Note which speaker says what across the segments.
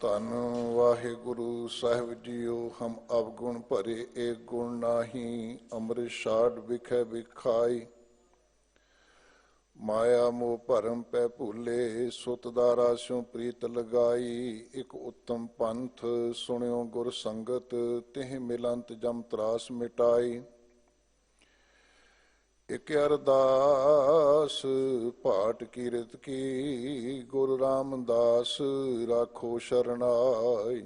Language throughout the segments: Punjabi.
Speaker 1: ਧੰਨ ਵਾਹਿਗੁਰੂ ਸਾਹਿਬ ਜੀਓ। ਹਮ ਅਵਗੁਣ ਭਰੇ ਏਕ ਗੁਣ ਨਾਹੀ, ਅੰਮ੍ਰਿਤ ਛਾੜ ਵਿਖੇ ਵਿਖਾਈ। ਮਾਇਆ ਮੋਹ ਭਰਮ ਪੈ ਭੂਲੇ, ਸੁਤ ਦਾਰਾ ਸਿਉ ਪ੍ਰੀਤ ਲਗਾਈ। ਇਕ ਉੱਤਮ ਪੰਥ ਸੁਣਿਓ ਗੁਰ ਸੰਗਤ, ਤਿਹ ਮਿਲੰਤ ਜਮ ਤਰਾਸ ਮਿਟਾਈ। ਇਕ ਅਰਦਾਸ ਪਾਠ ਕੀਰਤ ਕੀ, ਗੁਰੂ ਰਾਮਦਾਸ ਰਾਖੋ ਸ਼ਰਨਾਈ।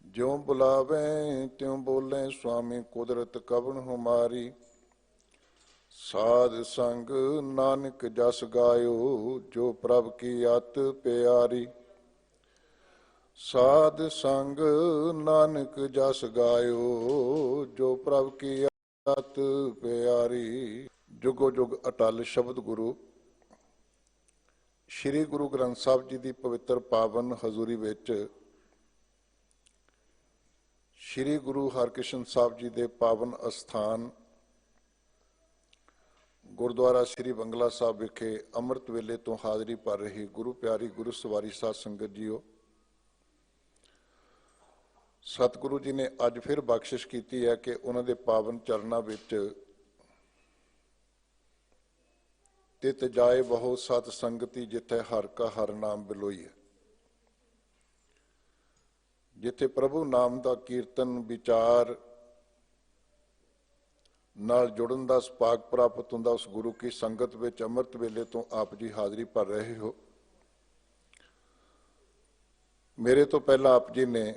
Speaker 1: ਜਿਉ ਬੁਲਾਵੇਂ ਤਿਉ ਬੋਲੇ, ਸੁਆਮੀ ਕੁਦਰਤ ਕਵਣ ਹੁਮਾਰੀ। ਸਾਧ ਸੰਗ ਨਾਨਕ ਜਸ ਗਾਇਓ, ਜੋ ਪ੍ਰਭ ਕੀ ਅਤ ਪਿਆਰੀ। ਸਾਧ ਸੰਗ ਨਾਨਕ ਜਸ ਗਾਇਓ, ਜੋ ਪ੍ਰਭ ਕੀ ਅਤ ਪਿਆਰੀ। ਜੁਗੋ ਜੁਗ ਅਟਲ ਸ਼ਬਦ ਗੁਰੂ। ਸ਼੍ਰੀ ਗੁਰੂ ਗ੍ਰੰਥ ਸਾਹਿਬ ਜੀ ਦੀ ਪਵਿੱਤਰ ਪਾਵਨ ਹਜ਼ੂਰੀ ਵਿੱਚ ਸ਼੍ਰੀ ਗੁਰੂ ਹਰਕ੍ਰਿਸ਼ਨ ਸਾਹਿਬ ਜੀ ਦੇ ਪਾਵਨ ਅਸਥਾਨ ਗੁਰਦੁਆਰਾ ਸ਼੍ਰੀ ਬੰਗਲਾ ਸਾਹਿਬ ਵਿਖੇ ਅੰਮ੍ਰਿਤ ਵੇਲੇ ਤੋਂ ਹਾਜ਼ਰੀ ਭਰ ਰਹੀ ਗੁਰੂ ਪਿਆਰੀ ਗੁਰੂ ਸਵਾਰੀ ਸਾਧ ਸੰਗਤ ਜੀਓ, ਸਤਿਗੁਰੂ ਜੀ ਨੇ ਅੱਜ ਫਿਰ ਬਖਸ਼ਿਸ਼ ਕੀਤੀ ਹੈ ਕਿ ਉਹਨਾਂ ਦੇ ਪਾਵਨ ਚਰਨਾਂ ਵਿੱਚ ਤਿਤ ਜਾਏ ਬਹੁ ਸਤ ਸੰਗਤੀ, ਜਿੱਥੇ ਹਰ ਕਾ ਹਰ ਨਾਮ ਬਿਲੋਈਏ। ਜਿੱਥੇ ਪ੍ਰਭੂ ਨਾਮ ਦਾ ਕੀਰਤਨ ਵਿਚਾਰ ਨਾਲ ਜੁੜਨ ਦਾ ਸੁਭਾਗ ਪ੍ਰਾਪਤ ਹੁੰਦਾ, ਉਸ ਗੁਰੂ ਕੀ ਸੰਗਤ ਵਿੱਚ ਅੰਮ੍ਰਿਤ ਵੇਲੇ ਤੋਂ ਆਪ ਜੀ ਹਾਜ਼ਰੀ ਭਰ ਰਹੇ ਹੋ। ਮੇਰੇ ਤੋਂ ਪਹਿਲਾਂ ਆਪ ਜੀ ਨੇ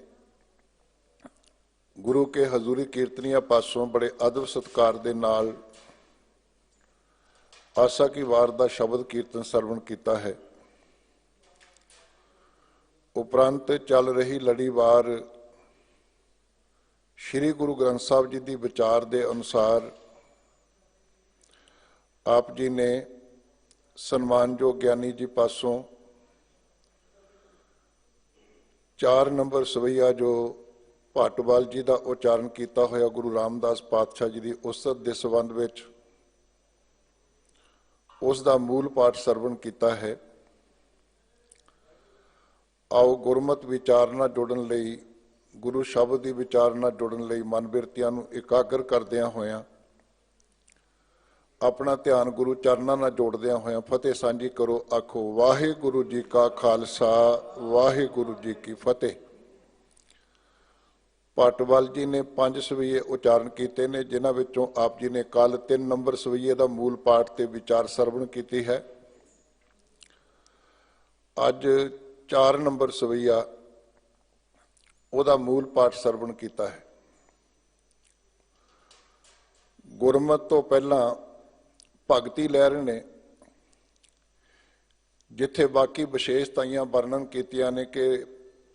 Speaker 1: ਗੁਰੂ ਕੇ ਹਜ਼ੂਰੀ ਕੀਰਤਨੀਆਂ ਪਾਸੋਂ ਬੜੇ ਅਦਬ ਸਤਿਕਾਰ ਦੇ ਨਾਲ ਆਸਾ ਕੀ ਵਾਰ ਦਾ ਸ਼ਬਦ ਕੀਰਤਨ ਸਰਵਣ ਕੀਤਾ ਹੈ। ਉਪਰੰਤ ਚੱਲ ਰਹੀ ਲੜੀਵਾਰ ਸ਼੍ਰੀ ਗੁਰੂ ਗ੍ਰੰਥ ਸਾਹਿਬ ਜੀ ਦੀ ਵਿਚਾਰ ਦੇ ਅਨੁਸਾਰ ਆਪ ਜੀ ਨੇ ਸਨਮਾਨਯੋਗ ਗਿਆਨੀ ਜੀ ਪਾਸੋਂ 4 ਨੰਬਰ ਸਵਈਆ ਜੋ ਭਾਟਵਾਲ ਜੀ ਦਾ ਉਚਾਰਨ ਕੀਤਾ ਹੋਇਆ ਗੁਰੂ ਰਾਮਦਾਸ ਪਾਤਸ਼ਾਹ ਜੀ ਦੀ ਉਸਤਤ ਦੇ ਸੰਬੰਧ ਵਿੱਚ ਉਸ ਦਾ ਮੂਲ ਪਾਠ ਸਰਵਣ ਕੀਤਾ ਹੈ। ਆਓ ਗੁਰਮਤਿ ਵਿਚਾਰ ਨਾਲ ਜੁੜਨ ਲਈ, ਗੁਰੂ ਸ਼ਬਦ ਦੀ ਵਿਚਾਰ ਨਾਲ ਜੁੜਨ ਲਈ ਮਨ ਬਿਰਤੀਆਂ ਨੂੰ ਇਕਾਗਰ ਕਰਦਿਆਂ ਹੋਇਆਂ, ਆਪਣਾ ਧਿਆਨ ਗੁਰੂ ਚਰਨਾਂ ਨਾਲ ਜੋੜਦਿਆਂ ਹੋਇਆਂ ਫਤਿਹ ਸਾਂਝੀ ਕਰੋ। ਆਖੋ ਵਾਹਿਗੁਰੂ ਜੀ ਕਾ ਖਾਲਸਾ, ਵਾਹਿਗੁਰੂ ਜੀ ਕੀ ਫਤਿਹ। ਭਾਟਵਾਲ ਜੀ ਨੇ 5 ਸਵਈਏ ਉਚਾਰਨ ਕੀਤੇ ਨੇ, ਜਿਨ੍ਹਾਂ ਵਿੱਚੋਂ ਆਪ ਜੀ ਨੇ ਕੱਲ 3 ਨੰਬਰ ਸਵਈਏ ਦਾ ਮੂਲ ਪਾਠ ਤੇ ਵਿਚਾਰ ਸਰਵਣ ਕੀਤੀ ਹੈ। ਅੱਜ 4 ਨੰਬਰ ਸਵਈਆ ਉਹਦਾ ਮੂਲ ਪਾਠ ਸਰਵਣ ਕੀਤਾ ਹੈ। ਗੁਰਮਤਿ ਤੋਂ ਪਹਿਲਾਂ ਭਗਤੀ ਲਹਿਰ ਨੇ ਜਿੱਥੇ ਬਾਕੀ ਵਿਸ਼ੇਸ਼ਤਾਈਆਂ ਵਰਣਨ ਕੀਤੀਆਂ ਨੇ ਕਿ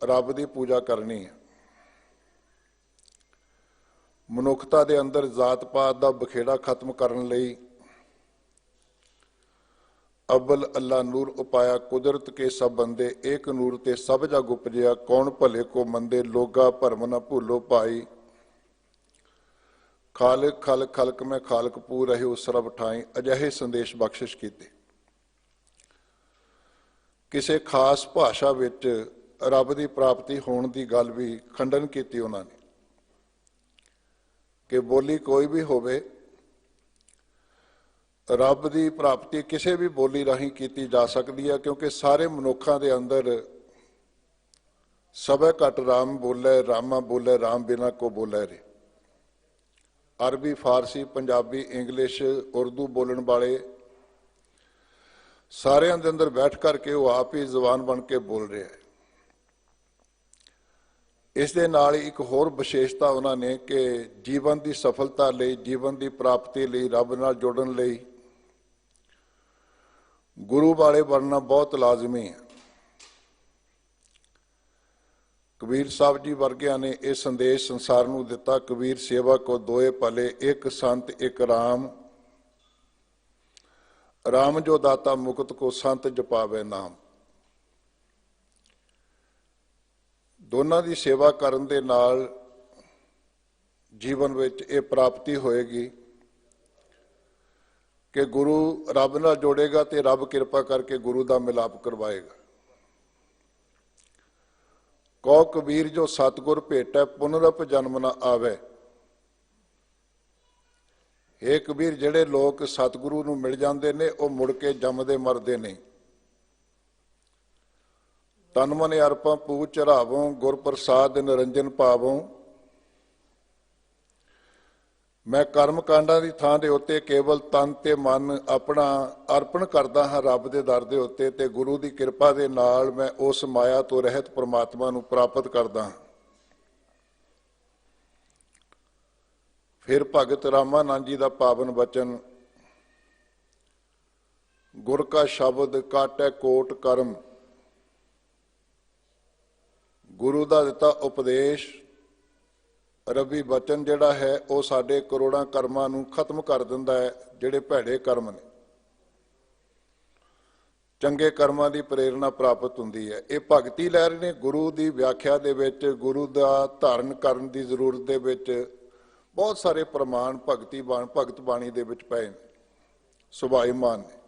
Speaker 1: ਰੱਬ ਦੀ ਪੂਜਾ ਕਰਨੀ ਹੈ, ਮਨੁੱਖਤਾ ਦੇ ਅੰਦਰ ਜਾਤ ਪਾਤ ਦਾ ਬਖੇੜਾ ਖਤਮ ਕਰਨ ਲਈ ਅਵਲ ਅੱਲਾ ਨੂਰ ਉਪਾਇਆ, ਕੁਦਰਤ ਕੇ ਸਭ ਬੰਦੇ ਏਕ ਨੂਰ ਤੇ ਸਭ ਜਗ ਉਪਜਿਆ। ਕੌਣ ਭਲੇ ਕੋ ਮੰਦੇ, ਲੋਗਾ ਭਰਮ ਨਾ ਭੁੱਲੋ ਭਾਈ। ਖਾਲਕ ਖਲਕ ਖਲਕ ਮੈਂ ਖਾਲਕ ਪੂਰ ਰਹੇ ਉਸ ਸਰਬ ਠਾਈ। ਅਜਿਹੇ ਸੰਦੇਸ਼ ਬਖਸ਼ਿਸ਼ ਕੀਤੇ। ਕਿਸੇ ਖਾਸ ਭਾਸ਼ਾ ਵਿੱਚ ਰੱਬ ਦੀ ਪ੍ਰਾਪਤੀ ਹੋਣ ਦੀ ਗੱਲ ਵੀ ਖੰਡਨ ਕੀਤੀ ਉਹਨਾਂ ਨੇ ਕਿ ਬੋਲੀ ਕੋਈ ਵੀ ਹੋਵੇ, ਰੱਬ ਦੀ ਪ੍ਰਾਪਤੀ ਕਿਸੇ ਵੀ ਬੋਲੀ ਰਾਹੀਂ ਕੀਤੀ ਜਾ ਸਕਦੀ ਹੈ, ਕਿਉਂਕਿ ਸਾਰੇ ਮਨੁੱਖਾਂ ਦੇ ਅੰਦਰ ਸਭੇ ਘਟ ਰਾਮ ਬੋਲੇ, ਰਾਮਾ ਬੋਲੇ ਰਾਮ ਬਿਨਾ ਕੋ ਬੋਲੇ ਰੇ। ਅਰਬੀ, ਫਾਰਸੀ, ਪੰਜਾਬੀ, ਇੰਗਲਿਸ਼, ਉਰਦੂ ਬੋਲਣ ਵਾਲੇ ਸਾਰਿਆਂ ਦੇ ਅੰਦਰ ਬੈਠ ਕਰਕੇ ਉਹ ਆਪ ਹੀ ਜ਼ੁਬਾਨ ਬਣ ਕੇ ਬੋਲ ਰਿਹਾ ਹੈ। ਇਸ ਦੇ ਨਾਲ ਇੱਕ ਹੋਰ ਵਿਸ਼ੇਸ਼ਤਾ ਉਹਨਾਂ ਨੇ ਕਿ ਜੀਵਨ ਦੀ ਸਫਲਤਾ ਲਈ, ਜੀਵਨ ਦੀ ਪ੍ਰਾਪਤੀ ਲਈ, ਰੱਬ ਨਾਲ ਜੁੜਨ ਲਈ ਗੁਰੂ ਵਾਲੇ ਬਣਨਾ ਬਹੁਤ ਲਾਜ਼ਮੀ ਹੈ। ਕਬੀਰ ਸਾਹਿਬ ਜੀ ਵਰਗਿਆਂ ਨੇ ਇਹ ਸੰਦੇਸ਼ ਸੰਸਾਰ ਨੂੰ ਦਿੱਤਾ, ਕਬੀਰ ਸੇਵਾ ਕੋ ਦੋਏ ਭਲੇ, ਇੱਕ ਸੰਤ ਇੱਕ ਰਾਮ। ਰਾਮ ਜੋ ਦਾਤਾ ਮੁਕਤ ਕੋ, ਸੰਤ ਜਪਾਵੇ ਨਾਮ। ਦੋਨਾਂ ਦੀ ਸੇਵਾ ਕਰਨ ਦੇ ਨਾਲ ਜੀਵਨ ਵਿੱਚ ਇਹ ਪ੍ਰਾਪਤੀ ਹੋਏਗੀ ਕਿ ਗੁਰੂ ਰੱਬ ਨਾਲ ਜੋੜੇਗਾ ਤੇ ਰੱਬ ਕਿਰਪਾ ਕਰਕੇ ਗੁਰੂ ਦਾ ਮਿਲਾਪ ਕਰਵਾਏਗਾ। ਕਉ ਕਬੀਰ ਜੋ ਸਤਿਗੁਰ ਭੇਟੈ ਪੁਨਰਪ ਜਨਮ ਨਾ ਆਵੇ। ਇਹ ਕਬੀਰ ਜਿਹੜੇ ਲੋਕ ਸਤਿਗੁਰੂ ਨੂੰ ਮਿਲ ਜਾਂਦੇ ਨੇ ਉਹ ਮੁੜ ਕੇ ਜੰਮਦੇ ਮਰਦੇ ਨਹੀਂ। ਤਨ ਮਨ ਅਰਪਾਂ ਪੂਜ ਚੜਾਵੋਂ ਗੁਰ ਪ੍ਰਸਾਦ ਨਿਰੰਜਨ ਪਾਵੋਂ। ਮੈਂ ਕਰਮ ਕਾਂਡਾਂ ਦੀ ਥਾਂ ਦੇ ਉੱਤੇ ਕੇਵਲ ਤਨ ਤੇ ਮਨ ਆਪਣਾ ਅਰਪਣ ਕਰਦਾ ਹਾਂ ਰੱਬ ਦੇ ਦਰ ਦੇ ਉੱਤੇ, ਤੇ ਗੁਰੂ ਦੀ ਕਿਰਪਾ ਦੇ ਨਾਲ ਮੈਂ ਉਸ ਮਾਇਆ ਤੋਂ ਰਹਿਤ ਪ੍ਰਮਾਤਮਾ ਨੂੰ ਪ੍ਰਾਪਤ ਕਰਦਾ ਹਾਂ। ਫਿਰ ਭਗਤ ਰਾਮਾਨੰਦ ਜੀ ਦਾ ਪਾਵਨ ਬਚਨ, ਗੁਰ ਕਾ ਸ਼ਬਦ ਕਾਟੈ ਕੋਟ ਕਰਮ। ਗੁਰੂ ਦਾ ਦਿੱਤਾ ਉਪਦੇਸ਼ ਰੱਬੀ ਬਚਨ ਜਿਹੜਾ ਹੈ ਉਹ ਸਾਡੇ ਕਰੋੜਾਂ ਕਰਮਾਂ ਨੂੰ ਖਤਮ ਕਰ ਦਿੰਦਾ ਹੈ, ਜਿਹੜੇ ਭੈੜੇ ਕਰਮ ਨੇ। ਚੰਗੇ ਕਰਮਾਂ ਦੀ ਪ੍ਰੇਰਣਾ ਪ੍ਰਾਪਤ ਹੁੰਦੀ ਹੈ। ਇਹ ਭਗਤੀ ਲਹਿਰ ਨੇ ਗੁਰੂ ਦੀ ਵਿਆਖਿਆ ਦੇ ਵਿੱਚ, ਗੁਰੂ ਦਾ ਧਾਰਨ ਕਰਨ ਦੀ ਜ਼ਰੂਰਤ ਦੇ ਵਿੱਚ ਬਹੁਤ ਸਾਰੇ ਪ੍ਰਮਾਣ ਭਗਤ ਬਾਣੀ ਦੇ ਵਿੱਚ ਪਏ ਨੇ, ਸੁਭਾਈਮਾਨ ਨੇ।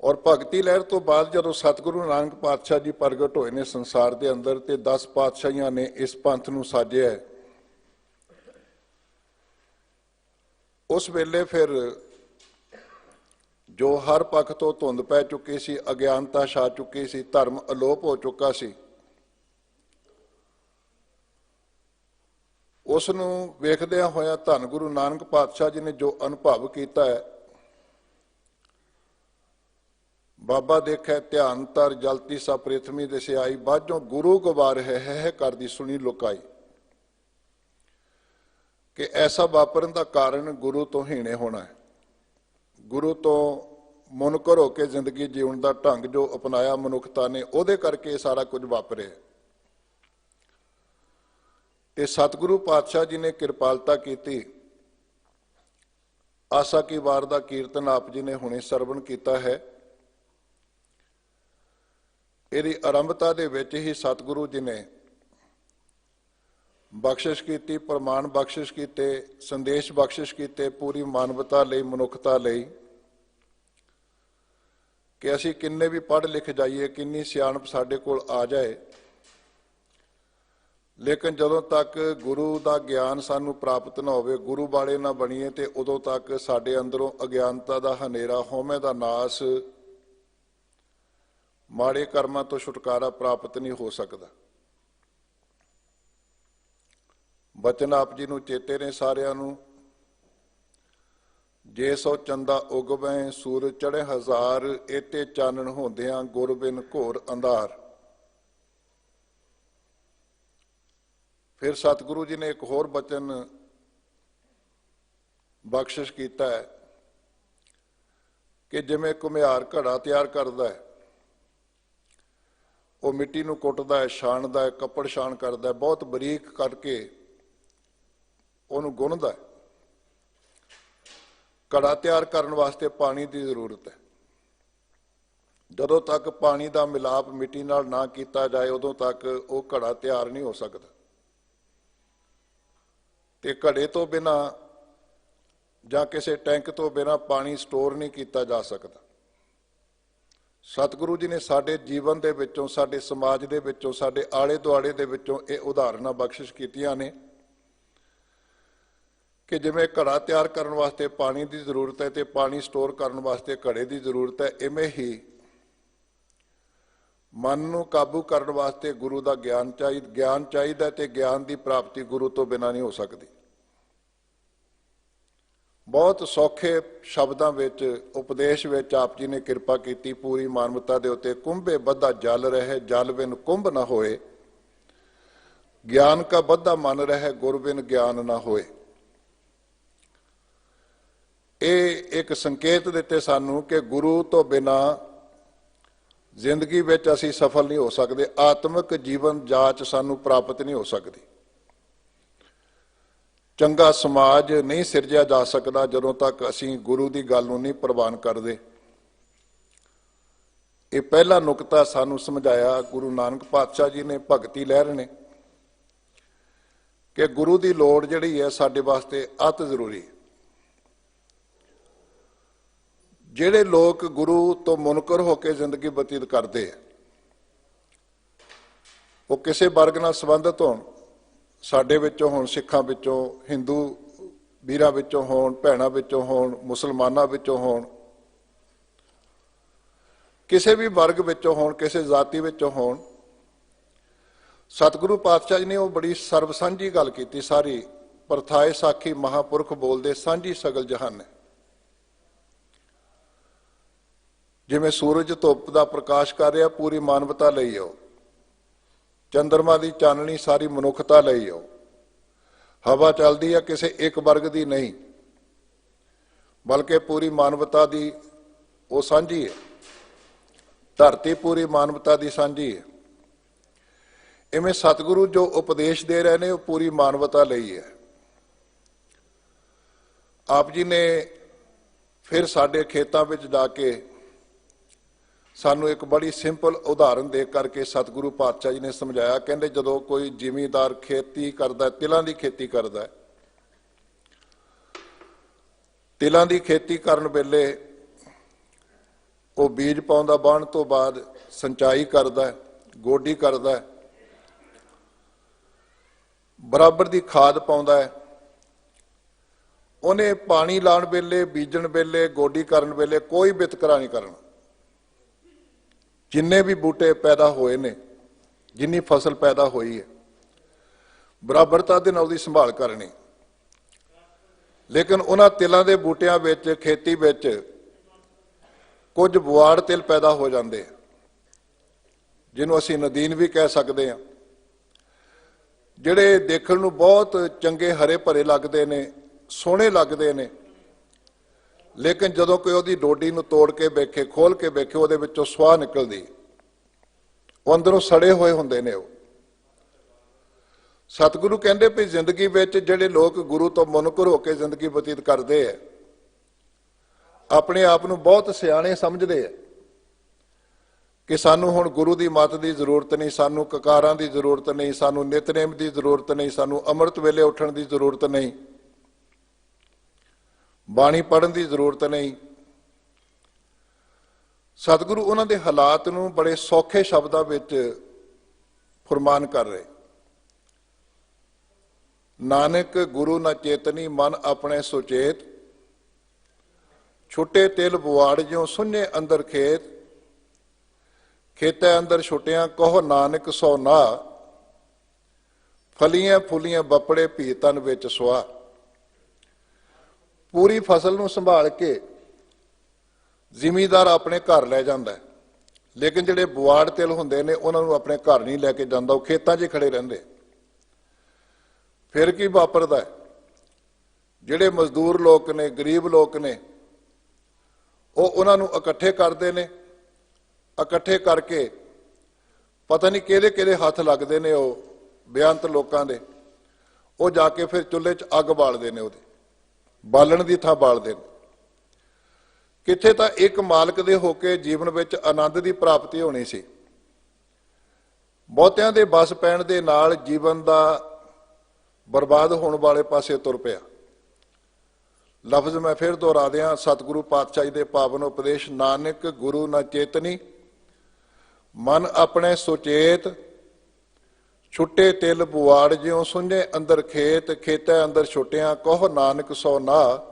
Speaker 1: ਔਰ ਭਗਤੀ ਲਹਿਰ ਤੋਂ ਬਾਅਦ ਜਦੋਂ ਸਤਿਗੁਰੂ ਨਾਨਕ ਪਾਤਸ਼ਾਹ ਜੀ ਪ੍ਰਗਟ ਹੋਏ ਨੇ ਸੰਸਾਰ ਦੇ ਅੰਦਰ, ਤੇ 10 ਪਾਤਸ਼ਾਹੀਆਂ ਨੇ ਇਸ ਪੰਥ ਨੂੰ ਸਾਜਿਆ ਹੈ। ਉਸ ਵੇਲੇ ਫਿਰ ਜੋ ਹਰ ਪੱਖ ਤੋਂ ਧੁੰਦ ਪੈ ਚੁੱਕੀ ਸੀ, ਅਗਿਆਨਤਾ ਛਾ ਚੁੱਕੀ ਸੀ, ਧਰਮ ਅਲੋਪ ਹੋ ਚੁੱਕਾ ਸੀ, ਉਸ ਨੂੰ ਵੇਖਦਿਆਂ ਹੋਇਆ ਧੰਨ ਗੁਰੂ ਨਾਨਕ ਪਾਤਸ਼ਾਹ ਜੀ ਨੇ ਜੋ ਅਨੁਭਵ ਕੀਤਾ ਹੈ, ਬਾਬਾ ਦੇਖੈ ਧਿਆਨ ਧਰ ਜਲਤੀ ਸਾ ਪ੍ਰਿਥਵੀ ਦਿਸ ਆਈ, ਬਾਝੋਂ ਗੁਰੂ ਗਵਾਰ ਹੈ ਕਰਦੀ ਸੁਣੀ ਲੁਕਾਈ। ਕਿ ਐਸਾ ਵਾਪਰਨ ਦਾ ਕਾਰਨ ਗੁਰੂ ਤੋਂ ਹੀਣੇ ਹੋਣਾ ਹੈ। ਗੁਰੂ ਤੋਂ ਮੁਨਕਰ ਹੋ ਕੇ ਜ਼ਿੰਦਗੀ ਜਿਉਣ ਦਾ ਢੰਗ ਜੋ ਅਪਣਾਇਆ ਮਨੁੱਖਤਾ ਨੇ, ਉਹਦੇ ਕਰਕੇ ਸਾਰਾ ਕੁਝ ਵਾਪਰਿਆ। ਤੇ ਸਤਿਗੁਰੂ ਪਾਤਸ਼ਾਹ ਜੀ ਨੇ ਕਿਰਪਾਲਤਾ ਕੀਤੀ। ਆਸਾ ਕੀ ਵਾਰ ਦਾ ਕੀਰਤਨ ਆਪ ਜੀ ਨੇ ਹੁਣੇ ਸਰਵਣ ਕੀਤਾ ਹੈ। ਇਹਦੀ ਆਰੰਭਤਾ ਦੇ ਵਿੱਚ ਹੀ ਸਤਿਗੁਰੂ ਜੀ ਨੇ ਬਖਸ਼ਿਸ਼ ਕੀਤੀ, ਪ੍ਰਮਾਣ ਬਖਸ਼ਿਸ਼ ਕੀਤੇ, ਸੰਦੇਸ਼ ਬਖਸ਼ਿਸ਼ ਕੀਤੇ ਪੂਰੀ ਮਾਨਵਤਾ ਲਈ, ਮਨੁੱਖਤਾ ਲਈ, ਕਿ ਅਸੀਂ ਕਿੰਨੇ ਵੀ ਪੜ੍ਹ ਲਿਖ ਜਾਈਏ, ਕਿੰਨੀ ਸਿਆਣਪ ਸਾਡੇ ਕੋਲ ਆ ਜਾਏ, ਲੇਕਿਨ ਜਦੋਂ ਤੱਕ ਗੁਰੂ ਦਾ ਗਿਆਨ ਸਾਨੂੰ ਪ੍ਰਾਪਤ ਨਾ ਹੋਵੇ, ਗੁਰੂ ਵਾਲੇ ਨਾ ਬਣੀਏ, ਤੇ ਉਦੋਂ ਤੱਕ ਸਾਡੇ ਅੰਦਰੋਂ ਅਗਿਆਨਤਾ ਦਾ ਹਨੇਰਾ, ਹਉਮੈ ਦਾ ਨਾਸ, ਮਾੜੇ ਕਰਮਾਂ ਤੋਂ ਛੁਟਕਾਰਾ ਪ੍ਰਾਪਤ ਨਹੀਂ ਹੋ ਸਕਦਾ। ਬਚਨ ਆਪ ਜੀ ਨੂੰ ਚੇਤੇ ਨੇ ਸਾਰਿਆਂ ਨੂੰ, ਜੇ ਸੋ ਚੰਦਾ ਉਗਵੈ ਸੂਰਜ ਚੜ੍ਹੇ ਹਜ਼ਾਰ, ਏਤੇ ਚਾਨਣ ਹੁੰਦਿਆਂ ਗੁਰ ਬਿਨ ਘੋਰ ਅੰਧਾਰ। ਫਿਰ ਸਤਿਗੁਰੂ ਜੀ ਨੇ ਇੱਕ ਹੋਰ ਬਚਨ ਬਖਸ਼ਿਸ਼ ਕੀਤਾ ਹੈ ਕਿ ਜਿਵੇਂ ਘੁਮਿਆਰ ਘੜਾ ਤਿਆਰ ਕਰਦਾ ਹੈ, ਉਹ ਮਿੱਟੀ ਨੂੰ ਕੁੱਟਦਾ ਹੈ, ਛਾਣਦਾ ਹੈ, ਕੱਪੜ ਛਾਣ ਕਰਦਾ ਹੈ, ਬਹੁਤ ਬਰੀਕ ਕਰਕੇ ਉਹਨੂੰ ਗੁੰਨਦਾ ਹੈ। ਘੜਾ ਤਿਆਰ ਕਰਨ ਵਾਸਤੇ ਪਾਣੀ ਦੀ ਜ਼ਰੂਰਤ ਹੈ। ਜਦੋਂ ਤੱਕ ਪਾਣੀ ਦਾ ਮਿਲਾਪ ਮਿੱਟੀ ਨਾਲ ਨਾ ਕੀਤਾ ਜਾਏ, ਉਦੋਂ ਤੱਕ ਉਹ ਘੜਾ ਤਿਆਰ ਨਹੀਂ ਹੋ ਸਕਦਾ। ਤੇ ਘੜੇ ਤੋਂ ਬਿਨਾ ਜਾਂ ਕਿਸੇ ਟੈਂਕ ਤੋਂ ਬਿਨਾ ਪਾਣੀ ਸਟੋਰ ਨਹੀਂ ਕੀਤਾ ਜਾ ਸਕਦਾ। ਸਤਿਗੁਰੂ ਜੀ ਨੇ ਸਾਡੇ ਜੀਵਨ ਦੇ ਵਿੱਚੋਂ, ਸਾਡੇ ਸਮਾਜ ਦੇ ਵਿੱਚੋਂ, ਸਾਡੇ ਆਲੇ ਦੁਆਲੇ ਦੇ ਵਿੱਚੋਂ ਇਹ ਉਦਾਹਰਨਾਂ ਬਖਸ਼ਿਸ਼ ਕੀਤੀਆਂ ਨੇ ਕਿ ਜਿਵੇਂ ਘੜਾ ਤਿਆਰ ਕਰਨ ਵਾਸਤੇ ਪਾਣੀ ਦੀ ਜ਼ਰੂਰਤ ਹੈ ਤੇ ਪਾਣੀ ਸਟੋਰ ਕਰਨ ਵਾਸਤੇ ਘੜੇ ਦੀ ਜ਼ਰੂਰਤ ਹੈ, ਇਵੇਂ ਹੀ ਮਨ ਨੂੰ ਕਾਬੂ ਕਰਨ ਵਾਸਤੇ ਗੁਰੂ ਦਾ ਗਿਆਨ ਚਾਹੀਦਾ, ਤੇ ਗਿਆਨ ਦੀ ਪ੍ਰਾਪਤੀ ਗੁਰੂ ਤੋਂ ਬਿਨਾਂ ਨਹੀਂ ਹੋ ਸਕਦੀ। ਬਹੁਤ ਸੌਖੇ ਸ਼ਬਦਾਂ ਵਿੱਚ, ਉਪਦੇਸ਼ ਵਿੱਚ ਆਪ ਜੀ ਨੇ ਕਿਰਪਾ ਕੀਤੀ ਪੂਰੀ ਮਾਨਵਤਾ ਦੇ ਉੱਤੇ। ਕੁੰਭੇ ਬੱਧਾ ਜਲ ਰਹੇ, ਜਲ ਬਿਨ ਕੁੰਭ ਨਾ ਹੋਏ, ਗਿਆਨ ਕਾ ਬੱਧਾ ਮਨ ਰਹੇ, ਗੁਰ ਬਿਨ ਗਿਆਨ ਨਾ ਹੋਏ। ਇਹ ਇੱਕ ਸੰਕੇਤ ਦਿੱਤੇ ਸਾਨੂੰ ਕਿ ਗੁਰੂ ਤੋਂ ਬਿਨਾਂ ਜ਼ਿੰਦਗੀ ਵਿੱਚ ਅਸੀਂ ਸਫਲ ਨਹੀਂ ਹੋ ਸਕਦੇ, ਆਤਮਿਕ ਜੀਵਨ ਜਾਚ ਸਾਨੂੰ ਪ੍ਰਾਪਤ ਨਹੀਂ ਹੋ ਸਕਦੀ। ਚੰਗਾ ਸਮਾਜ ਨਹੀਂ ਸਿਰਜਿਆ ਜਾ ਸਕਦਾ ਜਦੋਂ ਤੱਕ ਅਸੀਂ ਗੁਰੂ ਦੀ ਗੱਲ ਨੂੰ ਨਹੀਂ ਪ੍ਰਵਾਨ ਕਰਦੇ। ਇਹ ਪਹਿਲਾ ਨੁਕਤਾ ਸਾਨੂੰ ਸਮਝਾਇਆ ਗੁਰੂ ਨਾਨਕ ਪਾਤਸ਼ਾਹ ਜੀ ਨੇ, ਭਗਤੀ ਲਹਿਰ ਨੇ, ਕਿ ਗੁਰੂ ਦੀ ਲੋੜ ਜਿਹੜੀ ਹੈ ਸਾਡੇ ਵਾਸਤੇ ਅਤ ਜ਼ਰੂਰੀ ਹੈ। ਜਿਹੜੇ ਲੋਕ ਗੁਰੂ ਤੋਂ ਮੁਨਕਰ ਹੋ ਕੇ ਜ਼ਿੰਦਗੀ ਬਤੀਤ ਕਰਦੇ ਆ, ਉਹ ਕਿਸੇ ਵਰਗ ਨਾਲ ਸੰਬੰਧਿਤ ਹੋਣ, ਸਾਡੇ ਵਿੱਚੋਂ ਹੋਣ, ਸਿੱਖਾਂ ਵਿੱਚੋਂ, ਹਿੰਦੂ ਵੀਰਾਂ ਵਿੱਚੋਂ ਹੋਣ, ਭੈਣਾਂ ਵਿੱਚੋਂ ਹੋਣ, ਮੁਸਲਮਾਨਾਂ ਵਿੱਚੋਂ ਹੋਣ, ਕਿਸੇ ਵੀ ਵਰਗ ਵਿੱਚੋਂ ਹੋਣ, ਕਿਸੇ ਜਾਤੀ ਵਿੱਚੋਂ ਹੋਣ, ਸਤਿਗੁਰੂ ਪਾਤਸ਼ਾਹ ਜੀ ਨੇ ਉਹ ਬੜੀ ਸਰਬ ਸਾਂਝੀ ਗੱਲ ਕੀਤੀ। ਸਾਰੀ ਪ੍ਰਥਾਏ ਸਾਖੀ ਮਹਾਂਪੁਰਖ ਬੋਲਦੇ ਸਾਂਝੀ ਸਗਲ ਜਹਾਨ ਹੈ। ਜਿਵੇਂ ਸੂਰਜ ਧੁੱਪ ਦਾ ਪ੍ਰਕਾਸ਼ ਕਰ ਰਿਹਾ ਪੂਰੀ ਮਾਨਵਤਾ ਲਈ ਆਓ, ਚੰਦਰਮਾ ਦੀ ਚਾਨਣੀ ਸਾਰੀ ਮਨੁੱਖਤਾ ਲਈ ਆਓ, ਹਵਾ ਚੱਲਦੀ ਹੈ ਕਿਸੇ ਇੱਕ ਵਰਗ ਦੀ ਨਹੀਂ ਬਲਕਿ ਪੂਰੀ ਮਾਨਵਤਾ ਦੀ ਉਹ ਸਾਂਝੀ ਹੈ। ਧਰਤੀ ਪੂਰੀ ਮਾਨਵਤਾ ਦੀ ਸਾਂਝੀ ਹੈ। ਇਵੇਂ ਸਤਿਗੁਰੂ ਜੋ ਉਪਦੇਸ਼ ਦੇ ਰਹੇ ਨੇ ਉਹ ਪੂਰੀ ਮਾਨਵਤਾ ਲਈ ਹੈ। ਆਪ ਜੀ ਨੇ ਫਿਰ ਸਾਡੇ ਖੇਤਾਂ ਵਿੱਚ ਜਾ ਕੇ ਸਾਨੂੰ ਇੱਕ ਬੜੀ ਸਿੰਪਲ ਉਦਾਹਰਨ ਦੇ ਕਰਕੇ ਸਤਿਗੁਰੂ ਪਾਤਸ਼ਾਹ ਜੀ ਨੇ ਸਮਝਾਇਆ। ਕਹਿੰਦੇ ਜਦੋਂ ਕੋਈ ਜ਼ਿਮੀਂਦਾਰ ਖੇਤੀ ਕਰਦਾ, ਤਿਲਾਂ ਦੀ ਖੇਤੀ ਕਰਦਾ, ਤਿਲਾਂ ਦੀ ਖੇਤੀ ਕਰਨ ਵੇਲੇ ਉਹ ਬੀਜ ਪਾਉਂਦਾ, ਵਾਹੁਣ ਤੋਂ ਬਾਅਦ ਸਿੰਚਾਈ ਕਰਦਾ, ਗੋਡੀ ਕਰਦਾ, ਬਰਾਬਰ ਦੀ ਖਾਦ ਪਾਉਂਦਾ ਹੈ। ਉਹਨੇ ਪਾਣੀ ਲਾਉਣ ਵੇਲੇ, ਬੀਜਣ ਵੇਲੇ, ਗੋਡੀ ਕਰਨ ਵੇਲੇ ਕੋਈ ਵਿਤਕਰਾ ਨਹੀਂ ਕਰਨਾ। ਜਿੰਨੇ ਵੀ ਬੂਟੇ ਪੈਦਾ ਹੋਏ ਨੇ, ਜਿੰਨੀ ਫਸਲ ਪੈਦਾ ਹੋਈ ਹੈ, ਬਰਾਬਰਤਾ ਦੇ ਨਾਲ ਉਹਦੀ ਸੰਭਾਲ ਕਰਨੀ। ਲੇਕਿਨ ਉਹਨਾਂ ਤਿਲਾਂ ਦੇ ਬੂਟਿਆਂ ਵਿੱਚ, ਖੇਤੀ ਵਿੱਚ ਕੁਝ ਬੁਆੜ ਤਿਲ ਪੈਦਾ ਹੋ ਜਾਂਦੇ, ਜਿਹਨੂੰ ਅਸੀਂ ਨਦੀਨ ਵੀ ਕਹਿ ਸਕਦੇ ਹਾਂ, ਜਿਹੜੇ ਦੇਖਣ ਨੂੰ ਬਹੁਤ ਚੰਗੇ ਹਰੇ ਭਰੇ ਲੱਗਦੇ ਨੇ, ਸੋਹਣੇ ਲੱਗਦੇ ਨੇ, ਲੇਕਿਨ ਜਦੋਂ ਕੋਈ ਉਹਦੀ ਡੋਡੀ ਨੂੰ ਤੋੜ ਕੇ ਵੇਖੇ, ਖੋਲ ਕੇ ਵੇਖੇ, ਉਹਦੇ ਵਿੱਚੋਂ ਸਵਾਹ ਨਿਕਲਦੀ, ਉਹ ਅੰਦਰੋਂ ਸੜੇ ਹੋਏ ਹੁੰਦੇ ਨੇ। ਉਹ ਸਤਿਗੁਰੂ ਕਹਿੰਦੇ ਵੀ ਜ਼ਿੰਦਗੀ ਵਿੱਚ ਜਿਹੜੇ ਲੋਕ ਗੁਰੂ ਤੋਂ ਮੁਨਕਰ ਹੋ ਕੇ ਜ਼ਿੰਦਗੀ ਬਤੀਤ ਕਰਦੇ ਆ, ਆਪਣੇ ਆਪ ਨੂੰ ਬਹੁਤ ਸਿਆਣੇ ਸਮਝਦੇ ਆ ਕਿ ਸਾਨੂੰ ਹੁਣ ਗੁਰੂ ਦੀ ਮੱਤ ਦੀ ਜ਼ਰੂਰਤ ਨਹੀਂ, ਸਾਨੂੰ ਕਕਾਰਾਂ ਦੀ ਜ਼ਰੂਰਤ ਨਹੀਂ, ਸਾਨੂੰ ਨਿਤਨੇਮ ਦੀ ਜ਼ਰੂਰਤ ਨਹੀਂ, ਸਾਨੂੰ ਅੰਮ੍ਰਿਤ ਵੇਲੇ ਉੱਠਣ ਦੀ ਜ਼ਰੂਰਤ ਨਹੀਂ, ਬਾਣੀ ਪੜ੍ਹਨ ਦੀ ਜ਼ਰੂਰਤ ਨਹੀਂ। ਸਤਿਗੁਰੂ ਉਹਨਾਂ ਦੇ ਹਾਲਾਤ ਨੂੰ ਬੜੇ ਸੌਖੇ ਸ਼ਬਦਾਂ ਵਿੱਚ ਫੁਰਮਾਨ ਕਰ ਰਹੇ। ਨਾਨਕ ਗੁਰੂ ਨਾ ਚੇਤਨੀ ਮਨ ਆਪਣੇ ਸੁਚੇਤ, ਛੁੱਟੇ ਤਿਲ ਬੁਆੜ ਜਿਉ ਸੁੰਨੇ ਅੰਦਰ ਖੇਤ, ਖੇਤੈ ਅੰਦਰ ਛੁੱਟਿਆਂ ਕਹੋ ਨਾਨਕ ਸੋ ਨਾ, ਫਲੀਆਂ ਫੁਲੀਆਂ ਬੱਪੜੇ ਭੀ ਤਨ ਵਿੱਚ ਸੁਆ। ਪੂਰੀ ਫਸਲ ਨੂੰ ਸੰਭਾਲ ਕੇ ਜ਼ਿਮੀਂਦਾਰ ਆਪਣੇ ਘਰ ਲੈ ਜਾਂਦਾ, ਲੇਕਿਨ ਜਿਹੜੇ ਬੁਆੜ ਤਿਲ ਹੁੰਦੇ ਨੇ ਉਹਨਾਂ ਨੂੰ ਆਪਣੇ ਘਰ ਨਹੀਂ ਲੈ ਕੇ ਜਾਂਦਾ, ਉਹ ਖੇਤਾਂ 'ਚ ਖੜੇ ਰਹਿੰਦੇ। ਫਿਰ ਕੀ ਵਾਪਰਦਾ? ਜਿਹੜੇ ਮਜ਼ਦੂਰ ਲੋਕ ਨੇ, ਗਰੀਬ ਲੋਕ ਨੇ, ਉਹ ਉਹਨਾਂ ਨੂੰ ਇਕੱਠੇ ਕਰਦੇ ਨੇ। ਇਕੱਠੇ ਕਰਕੇ ਪਤਾ ਨਹੀਂ ਕਿਹਦੇ ਕਿਹਦੇ ਹੱਥ ਲੱਗਦੇ ਨੇ ਉਹ ਬੇਅੰਤ ਲੋਕਾਂ ਦੇ, ਉਹ ਜਾ ਕੇ ਫਿਰ ਚੁੱਲ੍ਹੇ 'ਚ ਅੱਗ ਬਾਲਦੇ ਨੇ, ਉਹਦੇ ਬਾਲਣ ਦੀ ਥਾਂ ਬਾਲਦੇ ਨੇ। ਕਿੱਥੇ ਤਾਂ ਇੱਕ ਮਾਲਕ ਦੇ ਹੋ ਕੇ ਜੀਵਨ ਵਿੱਚ ਆਨੰਦ ਦੀ ਪ੍ਰਾਪਤੀ ਹੋਣੀ ਸੀ, ਬਹੁਤਿਆਂ ਦੇ ਬਸ ਪੈਣ ਦੇ ਨਾਲ ਜੀਵਨ ਦਾ ਬਰਬਾਦ ਹੋਣ ਵਾਲੇ ਪਾਸੇ ਤੁਰ ਪਿਆ। ਲਫ਼ਜ਼ ਮੈਂ ਫਿਰ ਦੁਹਰਾ ਦਿਆਂ, ਸਤਿਗੁਰੂ ਪਾਤਸ਼ਾਹ ਜੀ ਦੇ ਪਾਵਨ ਉਪਦੇਸ਼, ਨਾਨਕ ਗੁਰੂ ਨਾ ਚੇਤਨੀ ਮਨ ਆਪਣੇ ਸੁਚੇਤ, ਛੁੱਟੇ ਤਿਲ ਬੁਆੜ ਜਿਉ ਸੁੰਝੇ ਅੰਦਰ ਖੇਤ, ਖੇਤੈ ਅੰਦਰ ਛੁੱਟਿਆਂ ਕਹੋ ਨਾਨਕ ਸੋ ਨਾ।